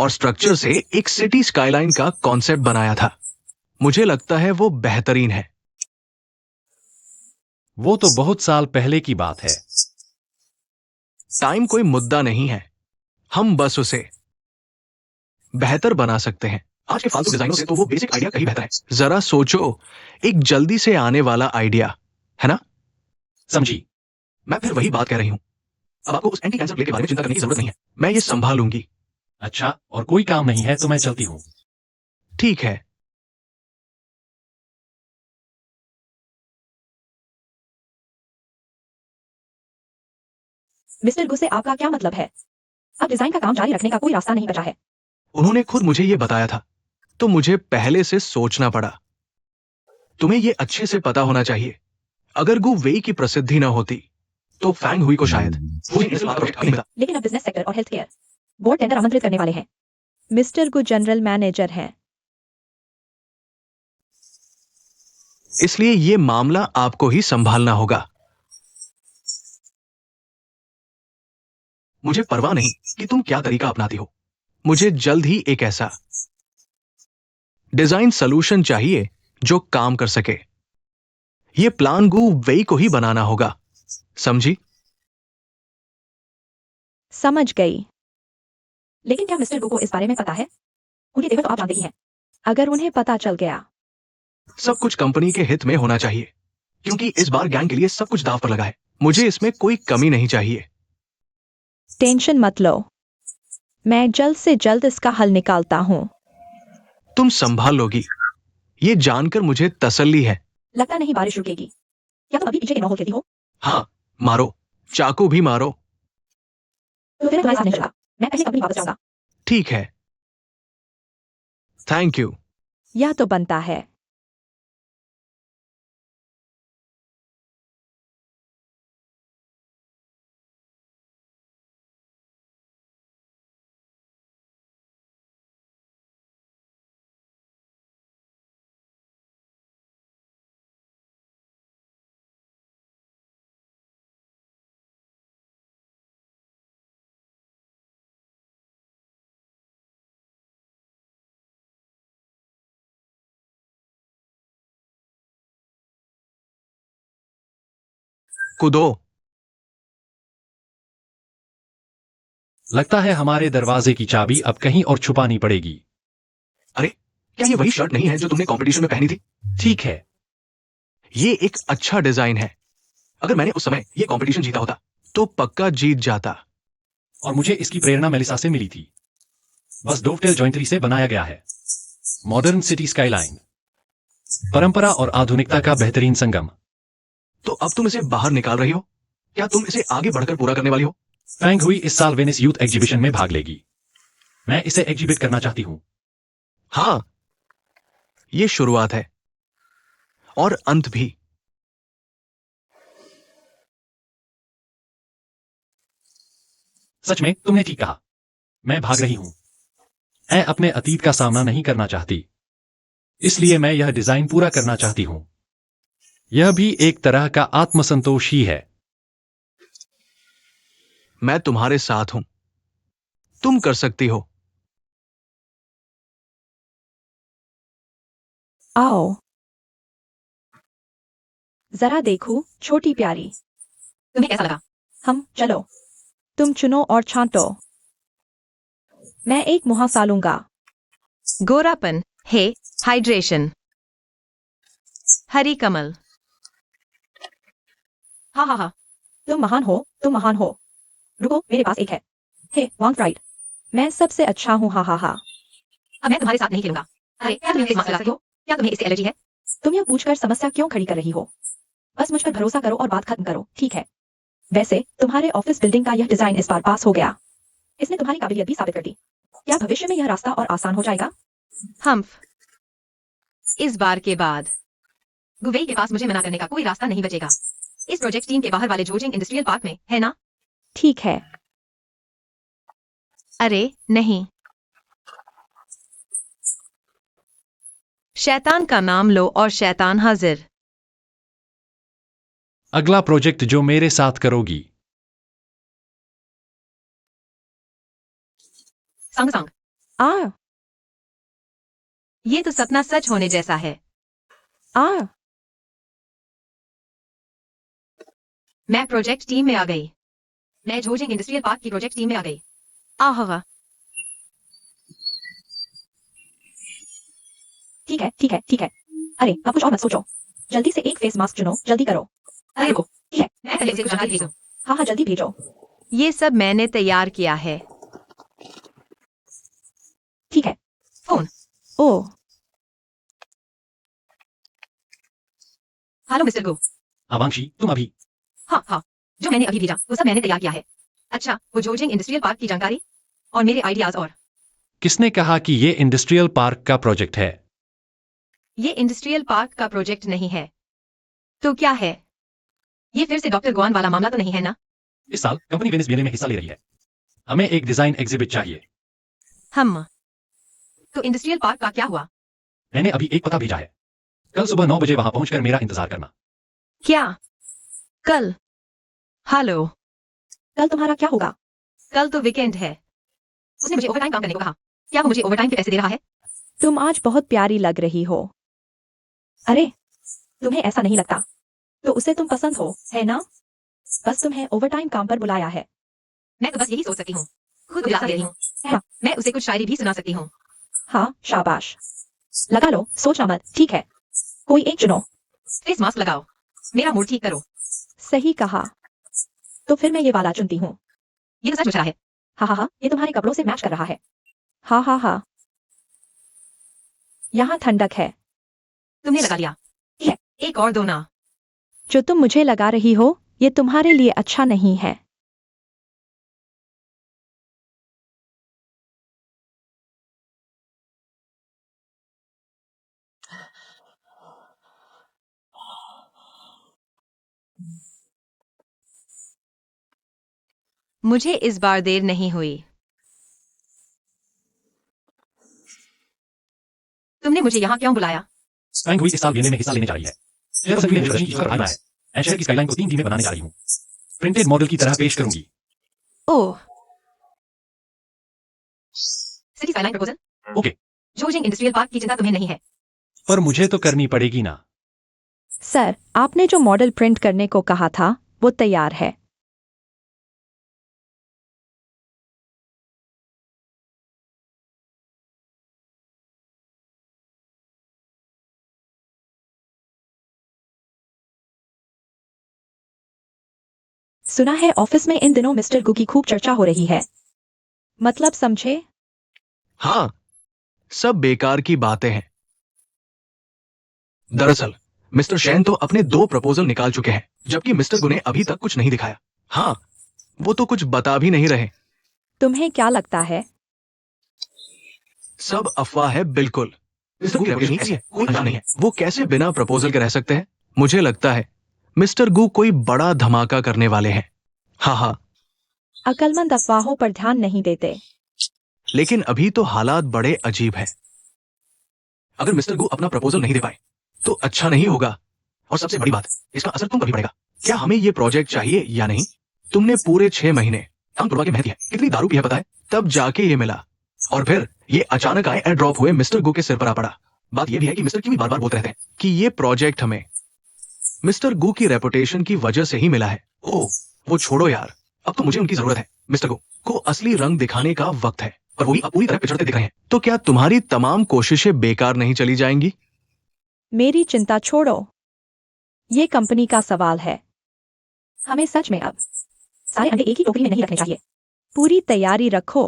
C: और स्ट्रक्चर से एक सिटी स्काईलाइन का कॉन्सेप्ट बनाया था। मुझे लगता है वो बेहतरीन है।
A: वो तो बहुत साल पहले की बात है।
C: टाइम कोई मुद्दा नहीं है, हम बस उसे बेहतर बना सकते हैं। आज के फालतू डिजाइनों से तो वो बेसिक आइडिया कहीं बेहतर है। जरा सोचो, एक जल्दी से आने वाला आइडिया, है ना?
A: समझी।
C: मैं फिर वही बात कह रही हूं। अब आपको उस एंटी कैंसर प्लेट के बारे में चिंता करने की जरूरत नहीं है। मैं ये संभालूंगी।
A: अच्छा, और कोई काम नहीं है तो मैं चलती हूँ।
C: ठीक है।
D: मिस्टर गु से आपका क्या मतलब है? अब डिजाइन का काम जारी रखने का कोई रास्ता नहीं बचा है।
C: उन्होंने खुद मुझे ये बताया था, तो मुझे पहले से सोचना पड़ा। तुम्हें ये अच्छे से पता होना चाहिए, अगर गु वेई की प्रसिद्धि न होती तो फैंग हुई को शायद नहीं मिला।
D: लेकिन अब बिजनेस सेक्टर और हेल्थ केयर बोर्ड टेंडर आमंत्रित करने वाले हैं। मिस्टर गु जनरल मैनेजर हैं।
C: इसलिए ये मामला आपको ही संभालना होगा। मुझे परवाह नहीं कि तुम क्या तरीका अपनाती हो। मुझे जल्द ही एक ऐसा डिजाइन सॉल्यूशन चाहिए जो काम कर सके। ये प्लान गु वेई को ही बनाना होगा, समझी?
D: समझ गई। लेकिन क्या मिस्टर गु को इस बारे में पता है? उनके तेवर तो आप जानते ही हैं। अगर उन्हें पता चल गया,
C: सब कुछ कंपनी के हित में होना चाहिए, क्योंकि इस बार गैंग के लिए सब कुछ दांव पर लगा है। मुझे इसमें कोई कमी नहीं चाहिए।
D: टेंशन मत लो, मैं जल्द से जल्द इसका हल निकालता हूं।
C: तुम संभाल लोगी, ये जानकर मुझे तसल्ली है।
D: लगता नहीं बारिश रुकेगी। क्या तुम अभी पीछे के नौ होल खेलती हो?
C: हाँ, मारो, चाकू भी मारो।
D: तो फिर मैं तुम्हारे साथ नहीं चलूंगा। मैं पहले कंपनी वापस जाऊंगा।
C: ठीक है, थैंक यू।
D: यह तो बनता है।
C: कूदो।
A: लगता है हमारे दरवाजे की चाबी अब कहीं और छुपानी पड़ेगी।
C: अरे, क्या ये वही शर्ट नहीं है जो तुमने कंपटीशन में पहनी थी?
A: ठीक है।
C: ये एक अच्छा डिजाइन है। अगर मैंने उस समय ये कंपटीशन जीता होता तो पक्का जीत जाता।
A: और मुझे इसकी प्रेरणा मेलिसा से मिली थी। बस डोवटेल जॉइंट्री से बनाया गया है। मॉडर्न सिटी स्काईलाइन, परंपरा और आधुनिकता का बेहतरीन संगम।
C: तो अब तुम इसे बाहर निकाल रही हो? क्या तुम इसे आगे बढ़कर पूरा करने वाली हो?
A: फैंग हुई इस साल वेनिस यूथ एग्जीबिशन में भाग लेगी। मैं इसे एग्जिबिट करना चाहती हूँ।
C: हाँ, ये शुरुआत है और अंत भी।
A: सच में तुमने ठीक कहा। मैं भाग रही हूं। मैं अपने अतीत का सामना नहीं करना चाहती, इसलिए मैं यह डिजाइन पूरा करना चाहती हूं। यह भी एक तरह का आत्मसंतोष ही है।
C: मैं तुम्हारे साथ हूं। तुम कर सकती हो।
D: आओ जरा देखो छोटी प्यारी।
B: तुम्हें कैसा लगा?
D: हम चलो तुम चुनो और छांटो। मैं एक मुहासा लूंगा।
B: गोरापन है, हाइड्रेशन। हरी कमल। हाँ हाँ हाँ।
D: तुम महान हो, तुम महान हो। रुको मेरे पास एक है। हे वांग फ्राइड, मैं सबसे अच्छा हूँ, हा हा हा।
B: अब मैं तुम्हारे साथ नहीं खेलूंगा। अरे क्या तुम इसे मास्क लगा सकती हो? क्या तुम्हें इससे एलर्जी है?
D: तुम यह पूछकर समस्या क्यों खड़ी कर रही हो? बस मुझ पर भरोसा करो और बात खत्म करो, ठीक है? वैसे तुम्हारे ऑफिस बिल्डिंग का यह डिजाइन इस बार पास हो गया। इसने तुम्हारी काबिलियत भी साबित कर दी। क्या भविष्य में यह रास्ता और आसान हो जाएगा?
B: हम्फ। इस बार के बाद गुवेई के पास मुझे मना करने का कोई रास्ता नहीं बचेगा। इस प्रोजेक्ट टीम के बाहर वाले जोजिंग इंडस्ट्रियल पार्क में, है ना?
D: ठीक है।
B: अरे नहीं। शैतान का नाम लो और शैतान हाजिर।
A: अगला प्रोजेक्ट जो मेरे साथ करोगी।
B: संग संग।
D: आ
B: ये तो सपना सच होने जैसा है।
D: आ
B: मैं प्रोजेक्ट टीम में आ गई। मैं जोजिंग इंडस्ट्रियल पार्क की प्रोजेक्ट टीम में आ गई। आहा।
D: ठीक है ठीक है ठीक है। अरे अब कुछ और मत सोचो, जल्दी से एक फेस मास्क चुनो, जल्दी करो।
B: अरे रुको,
D: ठीक है।
B: मैं पहले से कुछ जानकारी भेजूं।
D: हाँ हाँ जल्दी भेजो।
B: ये सब मैंने तैयार किया है।
D: ठीक है।
B: फोन।
D: ओ
B: हेलो मिस्टर गो।
A: आवांशी, तुम अभी।
B: हाँ हाँ, जो मैंने अभी भेजा वो सब मैंने तैयार किया है। अच्छा, वो जोजिंग इंडस्ट्रियल पार्क की जानकारी और मेरे आइडियाज और।
A: किसने कहा कि ये इंडस्ट्रियल पार्क का प्रोजेक्ट है?
B: ये इंडस्ट्रियल पार्क का प्रोजेक्ट नहीं है। तो क्या है? ये फिर से डॉक्टर गोवान वाला मामला तो नहीं है ना?
A: इस साल कंपनी वेनिस बियनले में हिस्सा ले रही है। हमें एक डिजाइन एग्जिबिट चाहिए।
B: हम। तो इंडस्ट्रियल पार्क का क्या हुआ?
A: मैंने अभी एक पता भेजा है। कल सुबह 9 बजे वहां पहुंचकर मेरा इंतजार करना।
B: क्या? कल? हेलो।
D: कल तुम्हारा क्या होगा?
B: कल तो वीकेंड है। उसने मुझे ओवरटाइम काम करने को कहा। क्या वो मुझे ओवरटाइम के पैसे दे रहा है?
D: तुम आज बहुत प्यारी लग रही हो। अरे तुम्हें ऐसा नहीं लगता? तो उसे तुम पसंद हो, है ना? बस तुम्हें ओवरटाइम काम पर बुलाया है।
B: मैं तो बस यही सोच सकती हूँ। खुद दिलासा दे रही हूँ।
D: हाँ।
B: मैं उसे कुछ शायरी भी सुना सकती हूँ।
D: हाँ शाबाश, लगा लो, सोचना मत, ठीक है? कोई एक चुनो।
B: फेस मास्क लगाओ। मेरा मूड ठीक करो।
D: सही कहा। तो फिर मैं ये वाला चुनती हूँ।
B: ये तो सच मुझ रहा है।
D: हाँ हाँ हाँ, ये तुम्हारे कपड़ों से मैच कर रहा है। हाँ हाँ हाँ। यहाँ ठंडक है।
B: तुमने लगा लिया।
D: है।
B: एक और दो ना।
D: जो तुम मुझे लगा रही हो ये तुम्हारे लिए अच्छा नहीं है।
B: मुझे इस बार देर नहीं हुई। तुमने मुझे यहाँ क्यों बुलाया?
A: स्पैंग हुई इस साल बियनले में हिस्सा लेने जा रही है। 13% की प्रदर्शनी की आना है। मैं शहर की स्काईलाइन को 3D में बनाने जा रही हूँ। प्रिंटेड मॉडल की तरह पेश करूंगी।
B: Oh. City skyline proposal?
A: Okay.
B: जोजिंग इंडस्ट्रियल पार्क की चिंता तुम्हें नहीं है।
A: पर मुझे तो करनी पड़ेगी ना।
D: सर, आपने जो मॉडल प्रिंट करने को कहा था वो तैयार है। सुना है ऑफिस में इन दिनों मिस्टर गु की खूब चर्चा हो रही है। मतलब समझे?
C: हाँ, सब बेकार की बातें हैं। दरअसल मिस्टर शेन तो अपने 2 प्रपोजल निकाल चुके हैं, जबकि मिस्टर गु ने अभी तक कुछ नहीं दिखाया। हाँ, वो तो कुछ बता भी नहीं रहे।
D: तुम्हें क्या लगता है?
C: सब अफवाह है बिल्कुल। मिस्टर गु की रेपुटेशन ऐसी है, कोई अनजान नहीं है। वो कैसे बिना प्रपोजल के रह सकते हैं? मुझे लगता है मिस्टर गु कोई बड़ा धमाका करने वाले हैं। हाँ हाँ,
D: अक्लमंद अफवाहों पर ध्यान नहीं देते।
C: लेकिन अभी तो हालात बड़े अजीब हैं। अगर मिस्टर गु अपना प्रपोजल नहीं दे पाए तो अच्छा नहीं होगा। और सबसे बड़ी बात, इसका असर तुम पर भी पड़ेगा। क्या हमें ये प्रोजेक्ट चाहिए या नहीं? तुमने पूरे 6 महीने काम तुड़वा के मेहनती है, कितनी दारू पी है पता है, तब जाके ये मिला। और फिर ये अचानक आए एयर ड्रॉप हुए मिस्टर गो के सिर पर आ पड़ा। बात ये भी है कि मिस्टर क्यों भी बार बार बोलते रहते हैं कि ये प्रोजेक्ट हमें मिस्टर गो की रेपुटेशन की वजह से ही मिला है। ओह वो छोड़ो यार, अब तो मुझे उनकी जरूरत है। मिस्टर गो को असली रंग दिखाने का वक्त है, और वही अब पूरी तरह पिछड़ते दिख रहे हैं। तो क्या तुम्हारी तमाम कोशिशें बेकार नहीं चली जाएंगी?
D: मेरी चिंता छोड़ो, ये कंपनी का सवाल है। हमें सच में अब सारे अंडे एक ही टोकरी में नहीं रखने चाहिए। पूरी तैयारी रखो।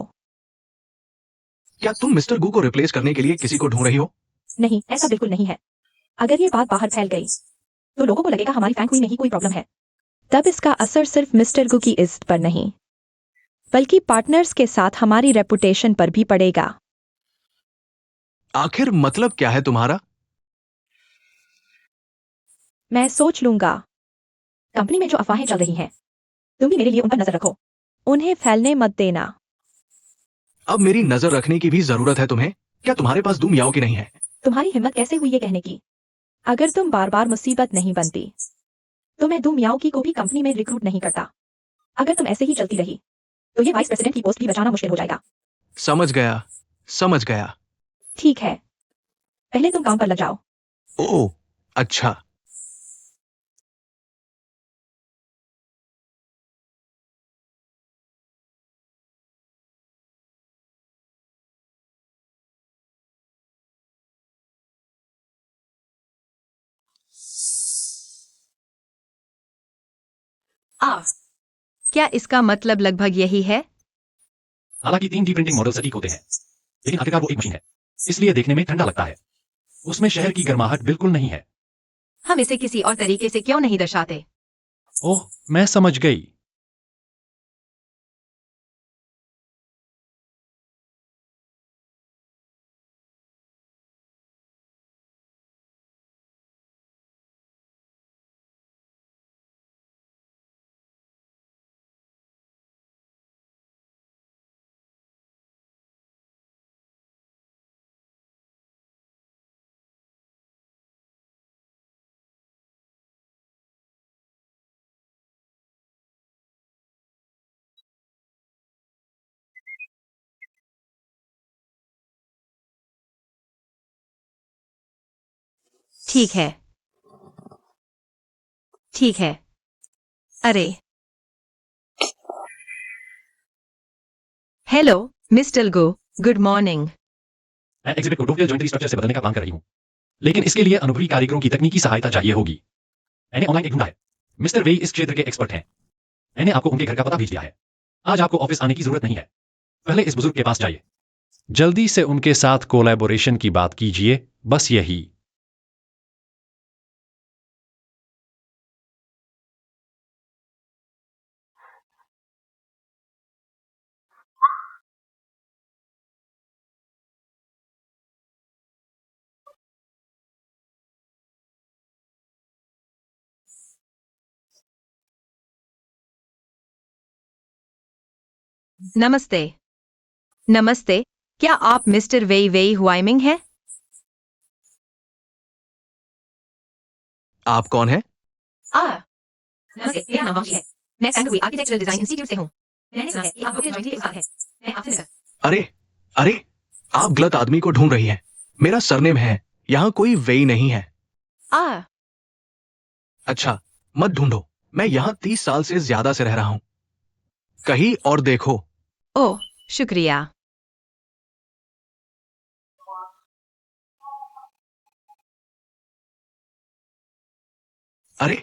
C: क्या तुम मिस्टर गो को रिप्लेस करने के लिए किसी को ढूंढ रही हो?
D: नहीं, ऐसा बिल्कुल नहीं है। अगर ये बात बाहर फैल गई तो लोगों को लगेगा हमारी फैंक हुई में ही कोई प्रॉब्लम है। तब इसका असर सिर्फ मिस्टर गो की इज्जत पर नहीं, बल्कि पार्टनर्स के साथ हमारी रेपुटेशन पर भी पड़ेगा।
C: आखिर मतलब क्या है तुम्हारा?
D: मैं सोच लूंगा। कंपनी में जो अफवाहें चल रही हैं, तुम भी मेरे लिए उन पर नजर रखो। उन्हें फैलने मत देना।
C: अब मेरी नजर रखने की भी जरूरत है तुम्हें? क्या तुम्हारे पास दूम याओ की नहीं है?
D: तुम्हारी हिम्मत कैसे हुई ये कहने की? अगर तुम बार बार मुसीबत नहीं बनती तो मैं दुम याओ की को भी कंपनी में रिक्रूट नहीं करता। अगर तुम ऐसे ही चलती रही तो ये वाइस प्रेसिडेंट की पोस्ट भी बचाना मुश्किल हो जाएगा।
C: समझ गया, समझ गया।
D: ठीक है, पहले तुम काम पर लग जाओ।
C: ओह अच्छा।
B: क्या इसका मतलब लगभग यही है?
A: हालांकि 3D प्रिंटिंग मॉडल सटीक होते हैं, लेकिन आखिरकार वो एक मशीन है, इसलिए देखने में ठंडा लगता है। उसमें शहर की गर्माहट बिल्कुल नहीं है।
B: हम इसे किसी और तरीके से क्यों नहीं दर्शाते?
A: ओह मैं समझ गई।
B: ठीक है, ठीक है। अरे हेलो मिस्टर गो, गुड मॉर्निंग।
A: मैं एग्जिबिट को डोपियल जॉइंटरी स्ट्रक्चर से बदलने का प्लान कर रही हूँ, लेकिन इसके लिए अनुभवी कारीगरों की तकनीकी सहायता चाहिए होगी। मैंने ऑनलाइन एक ढूंढा है। मिस्टर वेई इस क्षेत्र के एक्सपर्ट हैं। मैंने आपको उनके घर का पता भेज दिया है। आज आपको ऑफिस आने की जरूरत नहीं है, पहले इस बुजुर्ग के पास जाइए। जल्दी से उनके साथ कोलैबोरेशन की बात कीजिए, बस यही।
B: नमस्ते। नमस्ते, क्या आप मिस्टर वेई वेई हुआइमिंग हैं?
C: आप कौन है?
B: नमस्ते, मेरा नाम वांशी है। मैं फैंग हुई आर्किटेक्चरल डिजाइन इंस्टीट्यूट से हूँ। मैंने सुना है कि आप डोपियल जॉइंटरी के उस्ताद हैं। मैं आपसे मिलकर
C: अरे अरे, आप गलत आदमी को ढूंढ रही हैं। मेरा सरनेम है, यहाँ कोई वेई नहीं है। अच्छा मत ढूंढो, मैं यहाँ 30 साल से ज्यादा से रह रहा हूँ। कहीं और देखो।
B: ओह शुक्रिया।
C: अरे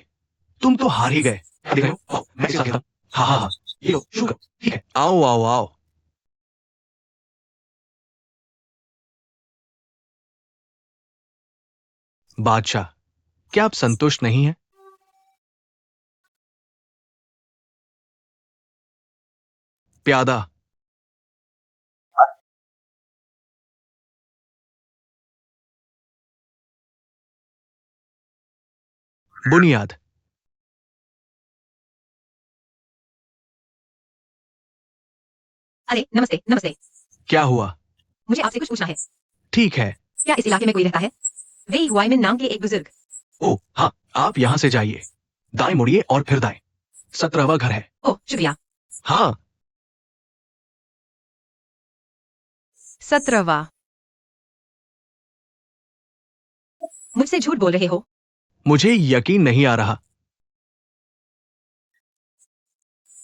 C: तुम तो हार ही गए। देख रहे हो? आओ, मैं इसे साथ लेता हूँ। हाँ हाँ हाँ, ये लो शुरू करो। ठीक है, आओ आओ आओ। बादशाह, क्या आप संतुष्ट नहीं हैं? प्यादा। बुनियाद।
B: अरे नमस्ते नमस्ते,
C: क्या हुआ?
B: मुझे आपसे कुछ पूछना है।
C: ठीक है।
B: क्या इस इलाके में कोई रहता है? वेई हुआइमिन नाम के एक बुजुर्ग।
C: ओह हाँ, आप यहाँ से जाइए, दाएं मुड़िए और फिर दाएं। 17वां घर है।
B: ओह शुक्रिया।
C: हाँ,
B: 17वां। मुझसे झूठ बोल रहे हो।
C: मुझे यकीन नहीं आ रहा।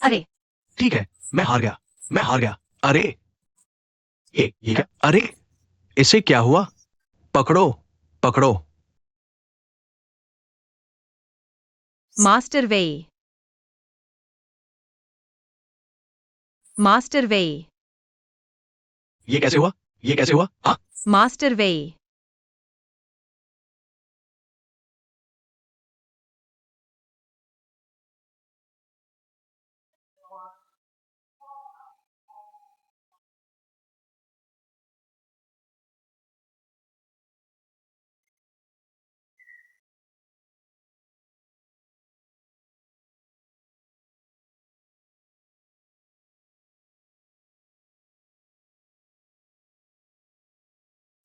B: अरे
C: ठीक है, मैं हार गया। मैं हार गया। अरे ये क्या? अरे इसे क्या हुआ? पकड़ो, पकड़ो।
B: मास्टर वे। मास्टर वे।
C: ये कैसे हुआ? ये कैसे हुआ? हाँ,
B: मास्टर वे।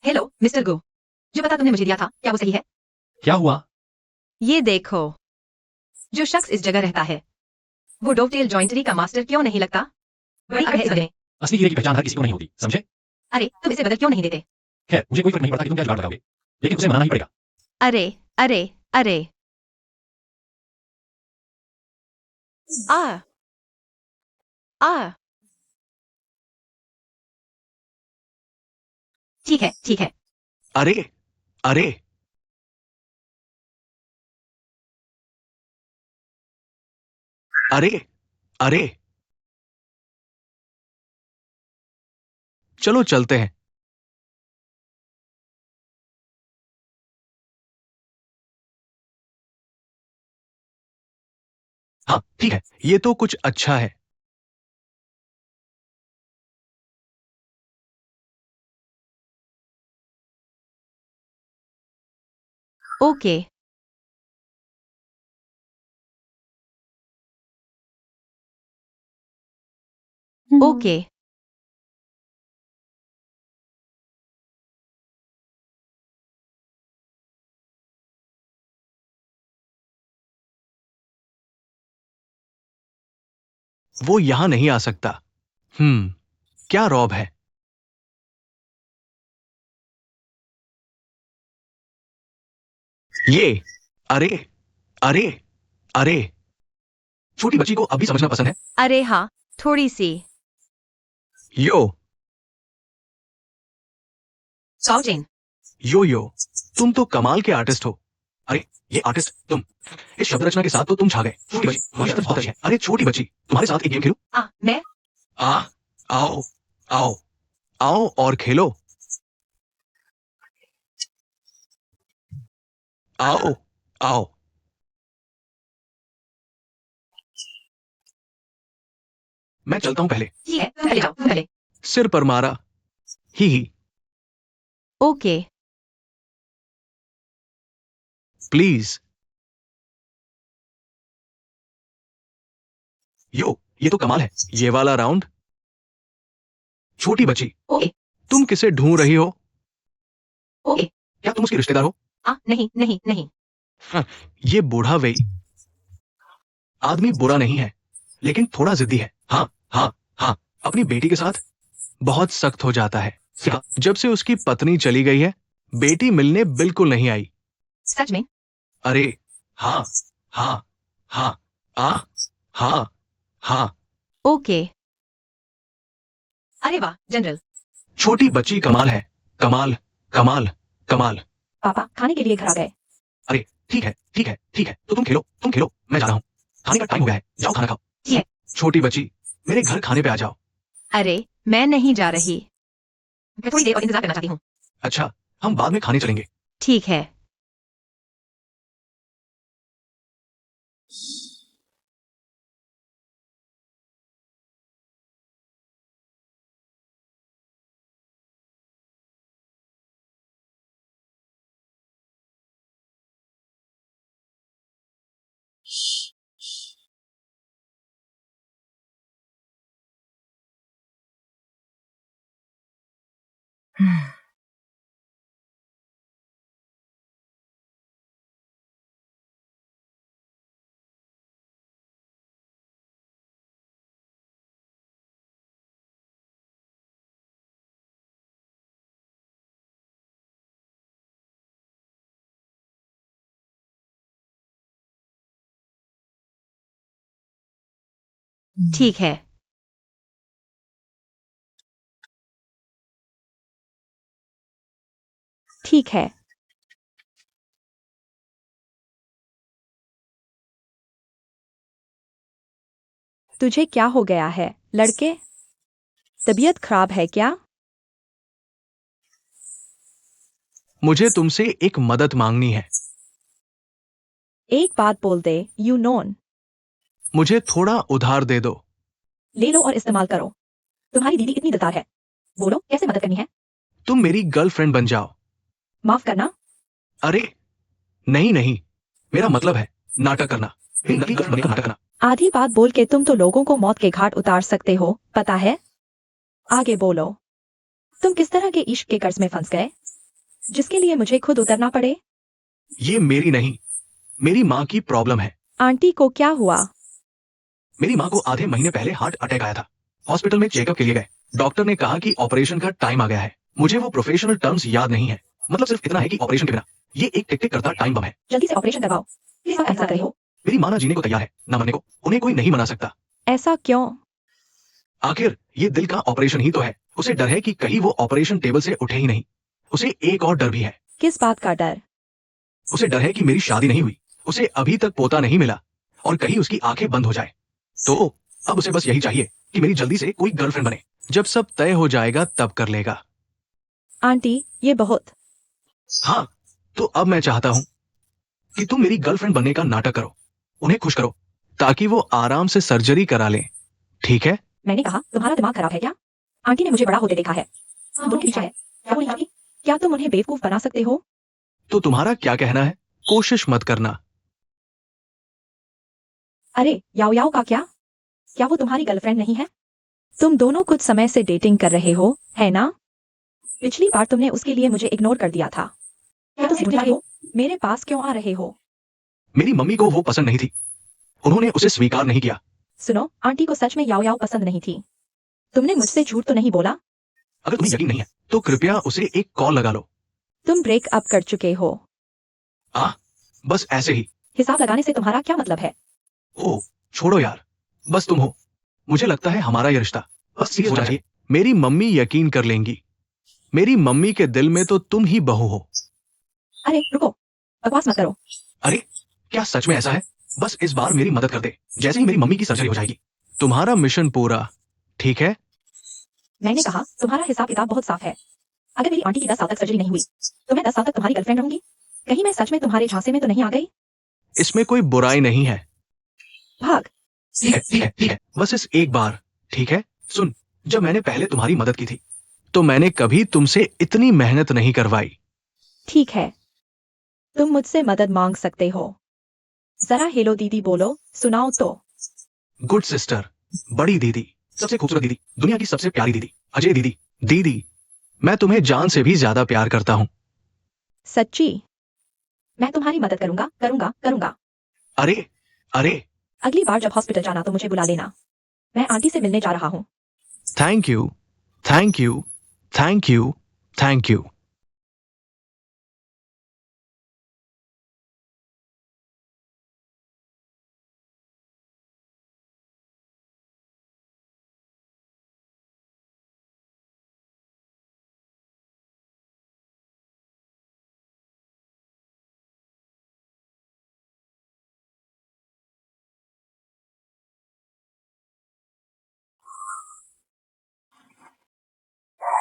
B: हेलो मिस्टर गो, जो पता तुमने मुझे दिया था क्या वो सही है?
A: क्या हुआ?
B: ये देखो, जो शख्स इस जगह रहता है वो डोवटेल जॉइंटरी का मास्टर क्यों नहीं लगता? बड़ी आग है इस बदले।
A: असली हीरे की पहचान हर किसी को नहीं होती, समझे?
B: अरे तुम इसे बदल क्यों नहीं देते?
A: खैर, मुझे कोई फर्क नहीं पड़ता कि तुम क्या जुगाड़ लगाओगे, लेकिन उसे मनाना ही पड़ेगा।
B: अरे अरे अरे आ आ ठीक है ठीक है।
C: अरे अरे अरे अरे चलो चलते हैं। हाँ ठीक है, ये तो कुछ अच्छा है।
B: Okay okay.
C: वो यहां नहीं आ सकता। क्या रॉब है? ये अरे अरे अरे छोटी बच्ची को अभी समझना पसंद है।
B: अरे हाँ, थोड़ी सी।
C: यो
B: सॉल्टेन।
C: यो यो, तुम तो कमाल के आर्टिस्ट हो। अरे ये आर्टिस्ट तुम, इस शब्द रचना के साथ तो तुम छा गए। छोटी बच्ची तुम्हारी आदत बहुत अच्छी है। अरे छोटी बच्ची, तुम्हारे साथ एक गेम खेलूं?
B: मैं
C: आ आओ आओ आओ और खेलो। आओ आओ। मैं चलता हूं पहले।
B: ठीक है, तुम पहले जाओ, तुम पहले।
C: सिर पर मारा। ही
B: ओके
C: प्लीज। यो ये तो कमाल है। ये वाला राउंड। छोटी बच्ची,
B: ओके
C: तुम किसे ढूंढ रही हो?
B: ओके।
C: क्या तुम उसके रिश्तेदार हो?
B: नहीं नहीं नहीं।
C: हाँ, ये बूढ़ा वेई आदमी बुरा नहीं है, लेकिन थोड़ा जिद्दी है। हाँ हाँ हाँ, अपनी बेटी के साथ बहुत सख्त हो जाता है। जब से उसकी पत्नी चली गई है, बेटी मिलने बिल्कुल नहीं आई।
B: सच में?
C: अरे हाँ हाँ हाँ आ हाँ हाँ।
B: ओके। अरे वाह जनरल।
C: छोटी बच्ची कमाल है। कमाल कमाल कमाल।
D: पापा खाने के लिए घर आ गए।
C: अरे ठीक है ठीक है ठीक है, तो तुम खेलो, मैं जा रहा हूँ। खाने का टाइम हो गया है, जाओ खाना खाओ।
B: ठीक है।
C: छोटी बच्ची, मेरे घर खाने पे आ जाओ।
B: अरे मैं नहीं जा रही, मैं थोड़ी देर और इंतजार करना चाहती हूँ।
C: अच्छा, हम बाद में खाने चलेंगे।
B: ठीक है। ठीक है।
D: ठीक है। तुझे क्या हो गया है, लड़के? तबीयत खराब है क्या?
C: मुझे तुमसे एक मदद मांगनी है।
D: एक बात बोल दे, यू नोन।
C: मुझे थोड़ा उधार दे दो।
D: ले लो और इस्तेमाल करो। तुम्हारी दीदी इतनी दिलदार है। बोलो कैसे मदद करनी है?
C: तुम मेरी गर्लफ्रेंड बन जाओ।
D: माफ करना।
C: अरे नहीं नहीं, मेरा मतलब है नाटक करना, मेरी नकली गर्लफ्रेंड बनने का नाटक करना।
D: आधी बात बोल के तुम तो लोगों को मौत के घाट उतार सकते हो, पता है? आगे बोलो। तुम किस तरह के इश्क के कर्ज में फंस गए जिसके लिए मुझे खुद उतरना पड़े?
C: ये मेरी नहीं, मेरी माँ की प्रॉब्लम है।
D: आंटी को क्या हुआ?
C: मेरी माँ को आधे महीने पहले हार्ट अटैक आया था। हॉस्पिटल में चेकअप के लिए गए। डॉक्टर ने कहा कि ऑपरेशन का टाइम आ गया है। मुझे वो प्रोफेशनल टर्म्स याद नहीं है, मतलब सिर्फ इतना है कि ऑपरेशन के बिना ये एक टिक टिक करता टाइम बम है।
D: जल्दी से ऑपरेशन करवाओ। प्लीज ऐसा करे हो।
C: मेरी माँ ना जीने को तैयार है ना मरने को, उन्हें कोई नहीं मना सकता।
D: ऐसा क्यों?
C: आखिर ये दिल का ऑपरेशन ही तो है। उसे डर है कि कहीं वो ऑपरेशन टेबल से उठे ही नहीं। उसे एक और डर भी है।
D: किस बात का डर?
C: उसे डर है कि मेरी शादी नहीं हुई, उसे अभी तक पोता नहीं मिला और कहीं उसकी आंखें बंद हो जाए। तो अब उसे बस यही चाहिए कि मेरी जल्दी से कोई गर्लफ्रेंड बने। जब सब तय हो जाएगा तब कर लेगा।
D: आंटी ये बहुत।
C: हाँ, तो अब मैं चाहता हूं कि तुम मेरी गर्लफ्रेंड बनने का नाटक करो, उन्हें खुश करो ताकि वो आराम से सर्जरी करा लें। ठीक है?
D: मैंने कहा तुम्हारा दिमाग खराब है क्या? आंटी ने मुझे बड़ा होते देखा है। उनकी इच्छा है। क्या वो नहीं चाहती? क्या तुम उन्हें बेवकूफ बना सकते हो?
C: तो तुम्हारा क्या कहना है? कोशिश मत करना।
D: अरे याओ याओ का क्या? क्या वो तुम्हारी गर्लफ्रेंड नहीं है? तुम दोनों कुछ समय से डेटिंग कर रहे हो, है ना? पिछली बार तुमने उसके लिए मुझे इग्नोर कर दिया था। क्या तुम भूल रहे हो? मेरे पास क्यों आ रहे हो?
C: मेरी मम्मी को वो पसंद नहीं थी, उन्होंने उसे स्वीकार नहीं किया।
D: सुनो, आंटी को सच में याओ याओ पसंद नहीं थी। तुमने मुझसे झूठ तो नहीं बोला?
C: अगर तुम्हें यकीन नहीं है तो कृपया उसे एक कॉल लगा लो।
D: तुम ब्रेक अप कर चुके हो।
C: बस ऐसे ही।
D: हिसाब लगाने से तुम्हारा क्या मतलब है?
C: ओ छोड़ो यार, बस तुम हो। मुझे लगता है हमारा ये रिश्ता बस सीरियस होना चाहिए। मेरी मम्मी यकीन कर लेंगी। मेरी मम्मी के दिल में तो तुम ही बहू हो।
D: अरे रुको, बकवास मत करो।
C: अरे क्या सच में ऐसा है? बस इस बार मेरी मदद कर दे, जैसे ही मेरी मम्मी की सर्जरी हो जाएगी। तुम्हारा मिशन पूरा, ठीक है?
D: मैंने कहा तुम्हारा हिसाब किताब बहुत साफ है। अगर मेरी आंटी की 10 साल तक सर्जरी नहीं हुई तो मैं 10 साल तक तुम्हारी गर्लफ्रेंड रहूंगी। कहीं मैं सच में तुम्हारे झांसे में तो नहीं आ गई?
C: इसमें कोई बुराई नहीं है।
D: भाग।
C: ठीक है ठीक है ठीक है, बस इस एक बार। ठीक है सुन, जब मैंने पहले तुम्हारी मदद की थी तो मैंने कभी तुमसे इतनी मेहनत नहीं करवाई।
D: ठीक है, तुम मुझसे मदद मांग सकते हो। जरा हेलो दीदी बोलो, सुनाओ तो।
C: गुड सिस्टर, बड़ी दीदी, सबसे खूबसूरत दीदी, दुनिया की सबसे प्यारी दीदी, अजय दीदी। दीदी, मैं तुम्हें जान से भी ज्यादा प्यार करता हूँ।
D: सच्ची? मैं तुम्हारी मदद करूंगा करूंगा करूंगा।
C: अरे अरे,
D: अगली बार जब हॉस्पिटल जाना तो मुझे बुला लेना। मैं आंटी से मिलने जा रहा हूँ।
C: Thank you thank you thank you thank you.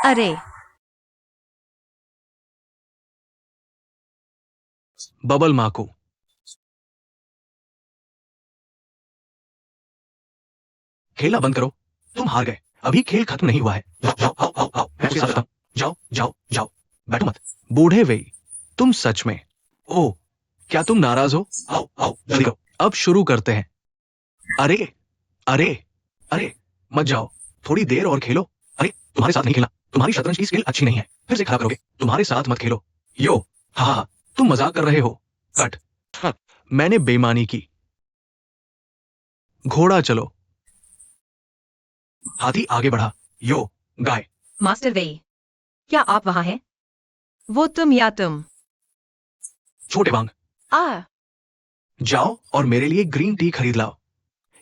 B: अरे
C: बबल माँ को खेलना बंद करो, तुम हार गए। अभी खेल खत्म नहीं हुआ है। जाओ जाओ आओ आओ आओ, मैं उसके साथ रहता हूँ। जाओ जाओ जाओ, बैठो मत। बूढ़े वे, तुम सच में। ओह, क्या तुम नाराज हो? आओ आओ जल्दी करो, अब शुरू करते हैं। अरे अरे अरे, मत जाओ, थोड़ी देर और खेलो। अरे तुम्हारे साथ नहीं खेलना, तुम्हारी शतरंज की स्किल अच्छी नहीं है, फिर से खराब करोगे। तुम्हारे साथ मत खेलो। यो हाँ हाँ, तुम मजाक कर रहे हो। कट। हाँ, मैंने बेईमानी की। घोड़ा चलो। हाथी आगे बढ़ा। यो गाय।
B: मास्टर वे, क्या आप वहां हैं? वो तुम या तुम?
C: छोटे बांग,
B: आ
C: जाओ और मेरे लिए ग्रीन टी खरीद लाओ।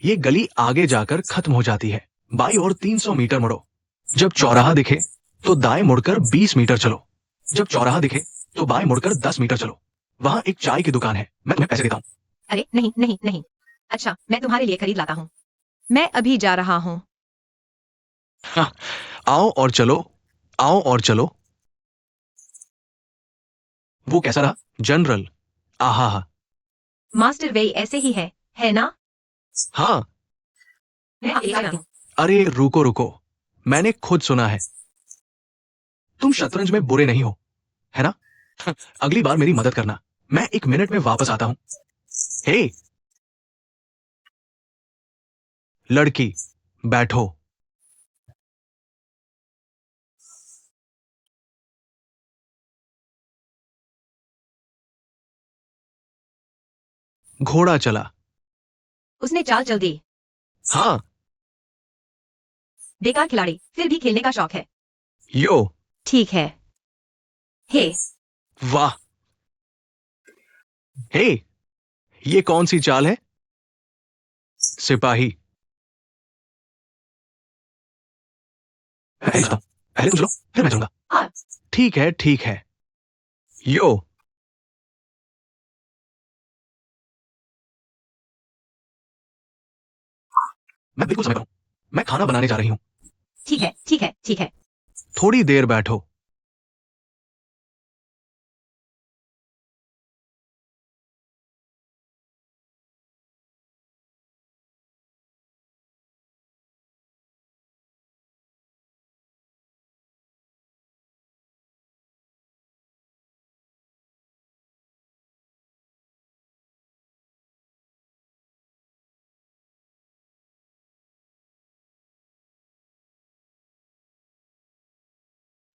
C: ये गली आगे जाकर खत्म हो जाती है। बाईं ओर 300 मीटर मुड़ो। जब चौराहा दिखे तो दाएं मुड़कर 20 मीटर चलो। जब चौराहा दिखे तो बाएं मुड़कर 10 मीटर चलो। वहां एक चाय की दुकान है, मैं तुम्हें पैसे देता हूँ।
B: अरे नहीं नहीं नहीं। अच्छा, मैं तुम्हारे लिए खरीद लाता हूँ। मैं अभी जा रहा हूँ।
C: हाँ, आओ और चलो, आओ और चलो। वो कैसा रहा जनरल? आहा हा।
B: मास्टर वे ऐसे ही है ना?
C: हाँ।
B: मैं आगे जा रहा हूँ।
C: अरे रुको रुको, मैंने खुद सुना है तुम शतरंज में बुरे नहीं हो, है ना? अगली बार मेरी मदद करना, मैं 1 मिनट में वापस आता हूं। हे लड़की, बैठो। घोड़ा चला।
B: उसने चाल चल दी।
C: हाँ।
B: बेकार खिलाड़ी, फिर भी खेलने का शौक है।
C: यो।
B: ठीक है। हे,
C: वाह। हे, ये कौन सी चाल है? सिपाही। पहले तुम चलो, फिर मैं चलूंगा।
B: हाँ।
C: ठीक है ठीक है। यो। मैं बिल्कुल समय पर हूं, मैं खाना बनाने जा रही हूं।
B: ठीक है ठीक है ठीक है।
C: थोड़ी देर बैठो।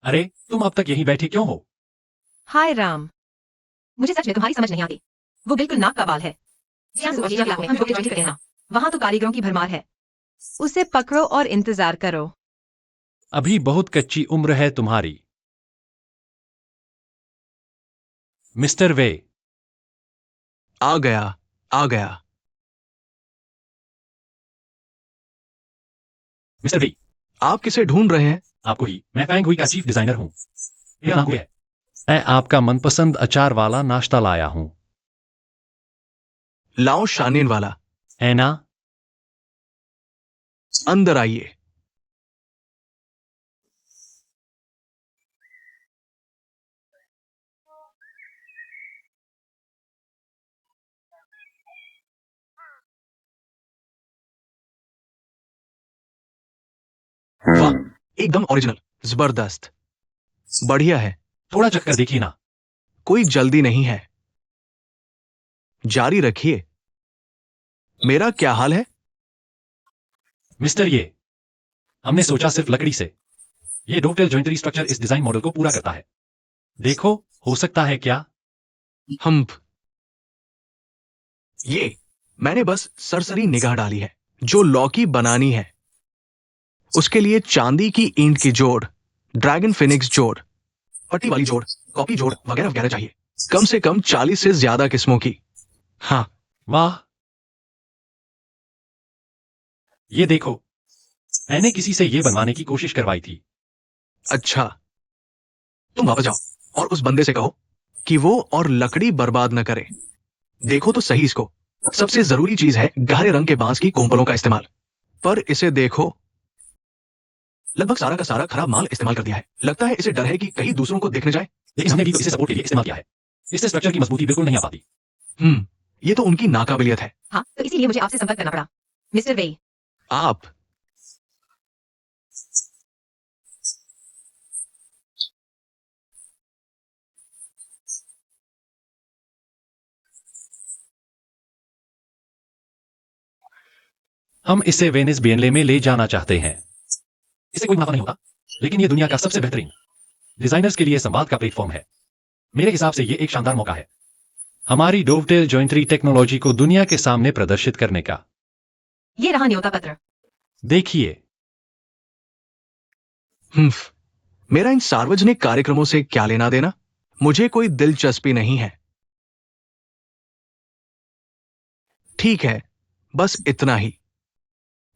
A: अरे तुम अब तक यहीं बैठे क्यों हो?
B: हाय राम, मुझे सच में तुम्हारी समझ नहीं आती। वो बिल्कुल नाक का बाल है। यहाँ से ऑस्ट्रेलिया में हम जो करते हैं ना, वहां तो कारीगरों की भरमार है। उसे पकड़ो और इंतजार करो।
A: अभी बहुत कच्ची उम्र है तुम्हारी। मिस्टर वे।
C: आ गया, आ गया।
A: मिस्टर वे,
C: आप किसे ढूंढ रहे हैं?
A: आपको ही। मैं फैंग हुई का चीफ डिजाइनर हूं। मेरा नाम हुई है। मैं आपका मनपसंद अचार वाला नाश्ता लाया हूं।
C: लाओ शानीन वाला।
A: है ना?
C: अंदर आइए। वाह, एकदम ओरिजिनल, जबरदस्त, बढ़िया है।
A: थोड़ा चक्कर देखिए ना।
C: कोई जल्दी नहीं है, जारी रखिए। मेरा क्या हाल है?
A: मिस्टर ये, हमने सोचा सिर्फ लकड़ी से ये डोकटेल जॉइंटरी स्ट्रक्चर इस डिजाइन मॉडल को पूरा करता है। देखो, हो सकता है क्या?
C: हम ये मैंने बस सरसरी निगाह डाली है। जो लौकी बनानी है उसके लिए चांदी की ईंट की जोड़, ड्रैगन फिनिक्स जोड़, पट्टी वाली जोड़, कॉपी जोड़ वगैरह वगैरह चाहिए। कम से कम 40 से ज्यादा किस्मों की। हाँ।
A: वाह, ये देखो, मैंने किसी से ये बनवाने की कोशिश करवाई थी।
C: अच्छा, तुम वापस जाओ और उस बंदे से कहो कि वो और लकड़ी बर्बाद न करे। देखो तो सही इसको। सबसे जरूरी चीज है गहरे रंग के बांस की कोम्पलों का इस्तेमाल। पर इसे देखो, लगभग सारा का सारा खराब माल इस्तेमाल कर दिया है। लगता है इसे डर है कि कहीं दूसरों को देखने जाए।
A: लेकिन हमने भी तो इसे सपोर्ट के लिए इस्तेमाल किया है। इससे स्ट्रक्चर की मजबूती बिल्कुल नहीं आ पाती।
C: ये तो उनकी नाकाबिलियत है।
B: हाँ, तो इसीलिए मुझे आपसे संपर्क करना पड़ा। मिस्टर वे,
C: आप
A: हम इसे वेनिस बिएनले में ले जाना चाहते हैं। इससे कोई मुनाफा नहीं होता, लेकिन ये दुनिया का सबसे बेहतरीन डिजाइनर्स के लिए संवाद का प्लेटफॉर्म है। मेरे हिसाब से ये एक शानदार मौका है हमारी डोवटेल जॉइंटरी टेक्नोलॉजी को दुनिया के सामने प्रदर्शित करने का।
B: ये रहा न्योता पत्र।
A: देखिए,
C: मेरा इन सार्वजनिक कार्यक्रमों से क्या लेना देना? मुझे कोई दिलचस्पी नहीं है। ठीक है, बस इतना ही।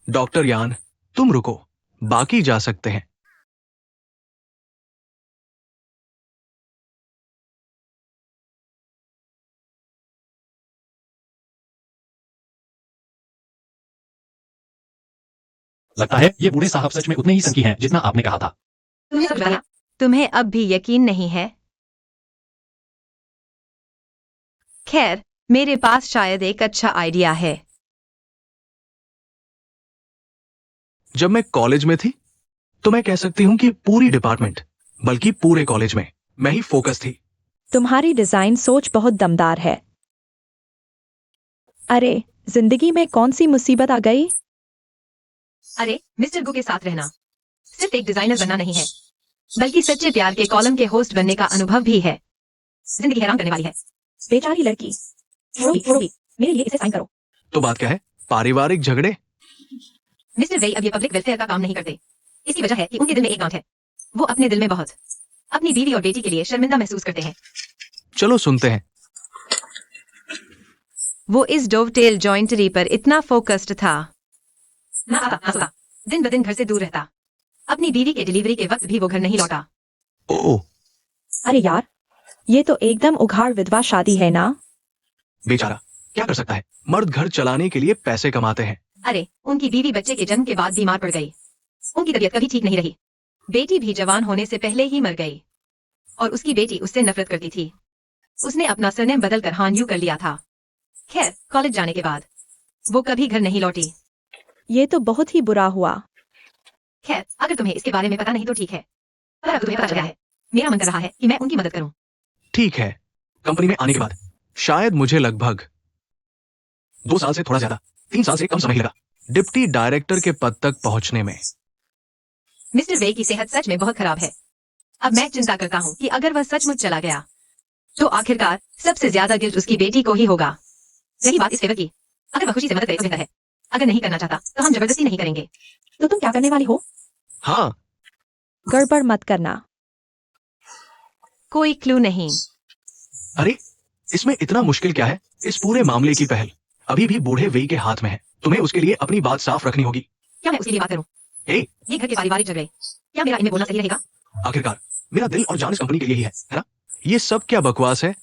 C: डॉक्टर यान, तुम रुको, बाकी जा सकते हैं।
A: लगता है ये बूढ़े साहब सच में उतने ही संकी हैं जितना आपने कहा था।
B: तुमने सच बताया। तुम्हें अब भी यकीन नहीं है? खैर, मेरे पास शायद एक अच्छा आइडिया है।
C: जब मैं कॉलेज में थी तो मैं कह सकती हूं कि पूरी डिपार्टमेंट, बल्कि पूरे कॉलेज में मैं ही फोकस थी।
D: तुम्हारी डिजाइन सोच बहुत दमदार है। अरे, जिंदगी में कौन सी मुसीबत आ गई?
B: अरे, मिस्टर गो के साथ रहना सिर्फ एक डिजाइनर बनना नहीं है, बल्कि सच्चे प्यार के कॉलम के होस्ट बनने का अनुभव भी है। जिंदगी हैरान करने वाली है।
D: बेचारी लड़की। छोड़ो, मेरे लिए इसे साइन करो।
C: तो बात क्या है? पारिवारिक झगड़े?
B: मिस्टर वेई अब ये पब्लिक वेलफेयर का काम नहीं करते। इसकी वजह है कि उनके दिल में एक गांठ है। वो अपने दिल में बहुत अपनी बीवी और बेटी के लिए शर्मिंदा महसूस करते हैं।
C: चलो सुनते हैं।
B: वो इस डोवटेल जॉइंटरी पर इतना फोकस्ड था। ना आता, ना सोता, दिन ब दिन घर से दूर रहता। अपनी बीवी के डिलीवरी के वक्त भी वो घर नहीं लौटा।
C: ओह,
D: अरे यार, ये तो एकदम उघाड़ विधवा शादी है ना?
C: बेचारा क्या कर सकता है? मर्द घर चलाने के लिए पैसे कमाते हैं।
B: अरे, उनकी बीवी बच्चे के जन्म के बाद बीमार पड़ गई। उनकी तबीयत कभी ठीक नहीं रही। बेटी भी जवान होने से पहले ही मर गई और उसकी बेटी उससे नफरत करती थी। उसने अपना सरनेम बदलकर हान यू कर लिया था। खैर, कॉलेज जाने के बाद वो कभी घर नहीं लौटी।
D: ये तो बहुत ही बुरा हुआ।
B: खैर, अगर तुम्हें इसके बारे में पता नहीं तो ठीक है, पर अब तुम्हें पता चला है, मेरा मन कर रहा है कि मैं उनकी मदद करूं।
C: ठीक है, कंपनी में आने के बाद शायद मुझे लगभग 2 साल से थोड़ा ज्यादा, 3 साल से कम समय लगा डिप्टी डायरेक्टर के पद तक पहुंचने में।
B: मिस्टर वे की सेहत सच में बहुत खराब है। अब मैं चिंता करता हूँ कि अगर वह सचमुच चला गया तो आखिरकार सबसे ज्यादा गिल्ट उसकी बेटी को ही होगा। रही बात इस फेवर की, अगर वह खुशी से मदद करे तो बेहतर है। अगर नहीं करना चाहता तो हम जबरदस्ती नहीं करेंगे।
D: तो तुम क्या करने वाली हो?
C: हाँ,
D: गड़बड़ मत करना।
B: कोई क्लू नहीं।
C: अरे इसमें इतना मुश्किल क्या है? इस पूरे मामले की पहल अभी भी बूढ़े वेई के हाथ में है। तुम्हें उसके लिए अपनी बात साफ रखनी होगी।
B: क्या मैं उसके लिए बात करूं?
C: हे,
B: ये घर के पारिवारिक झगड़े, क्या मेरा इनमें बोलना सही रहेगा?
C: आखिरकार मेरा दिल और जान इस कंपनी के लिए ही है ना? ये सब क्या बकवास है?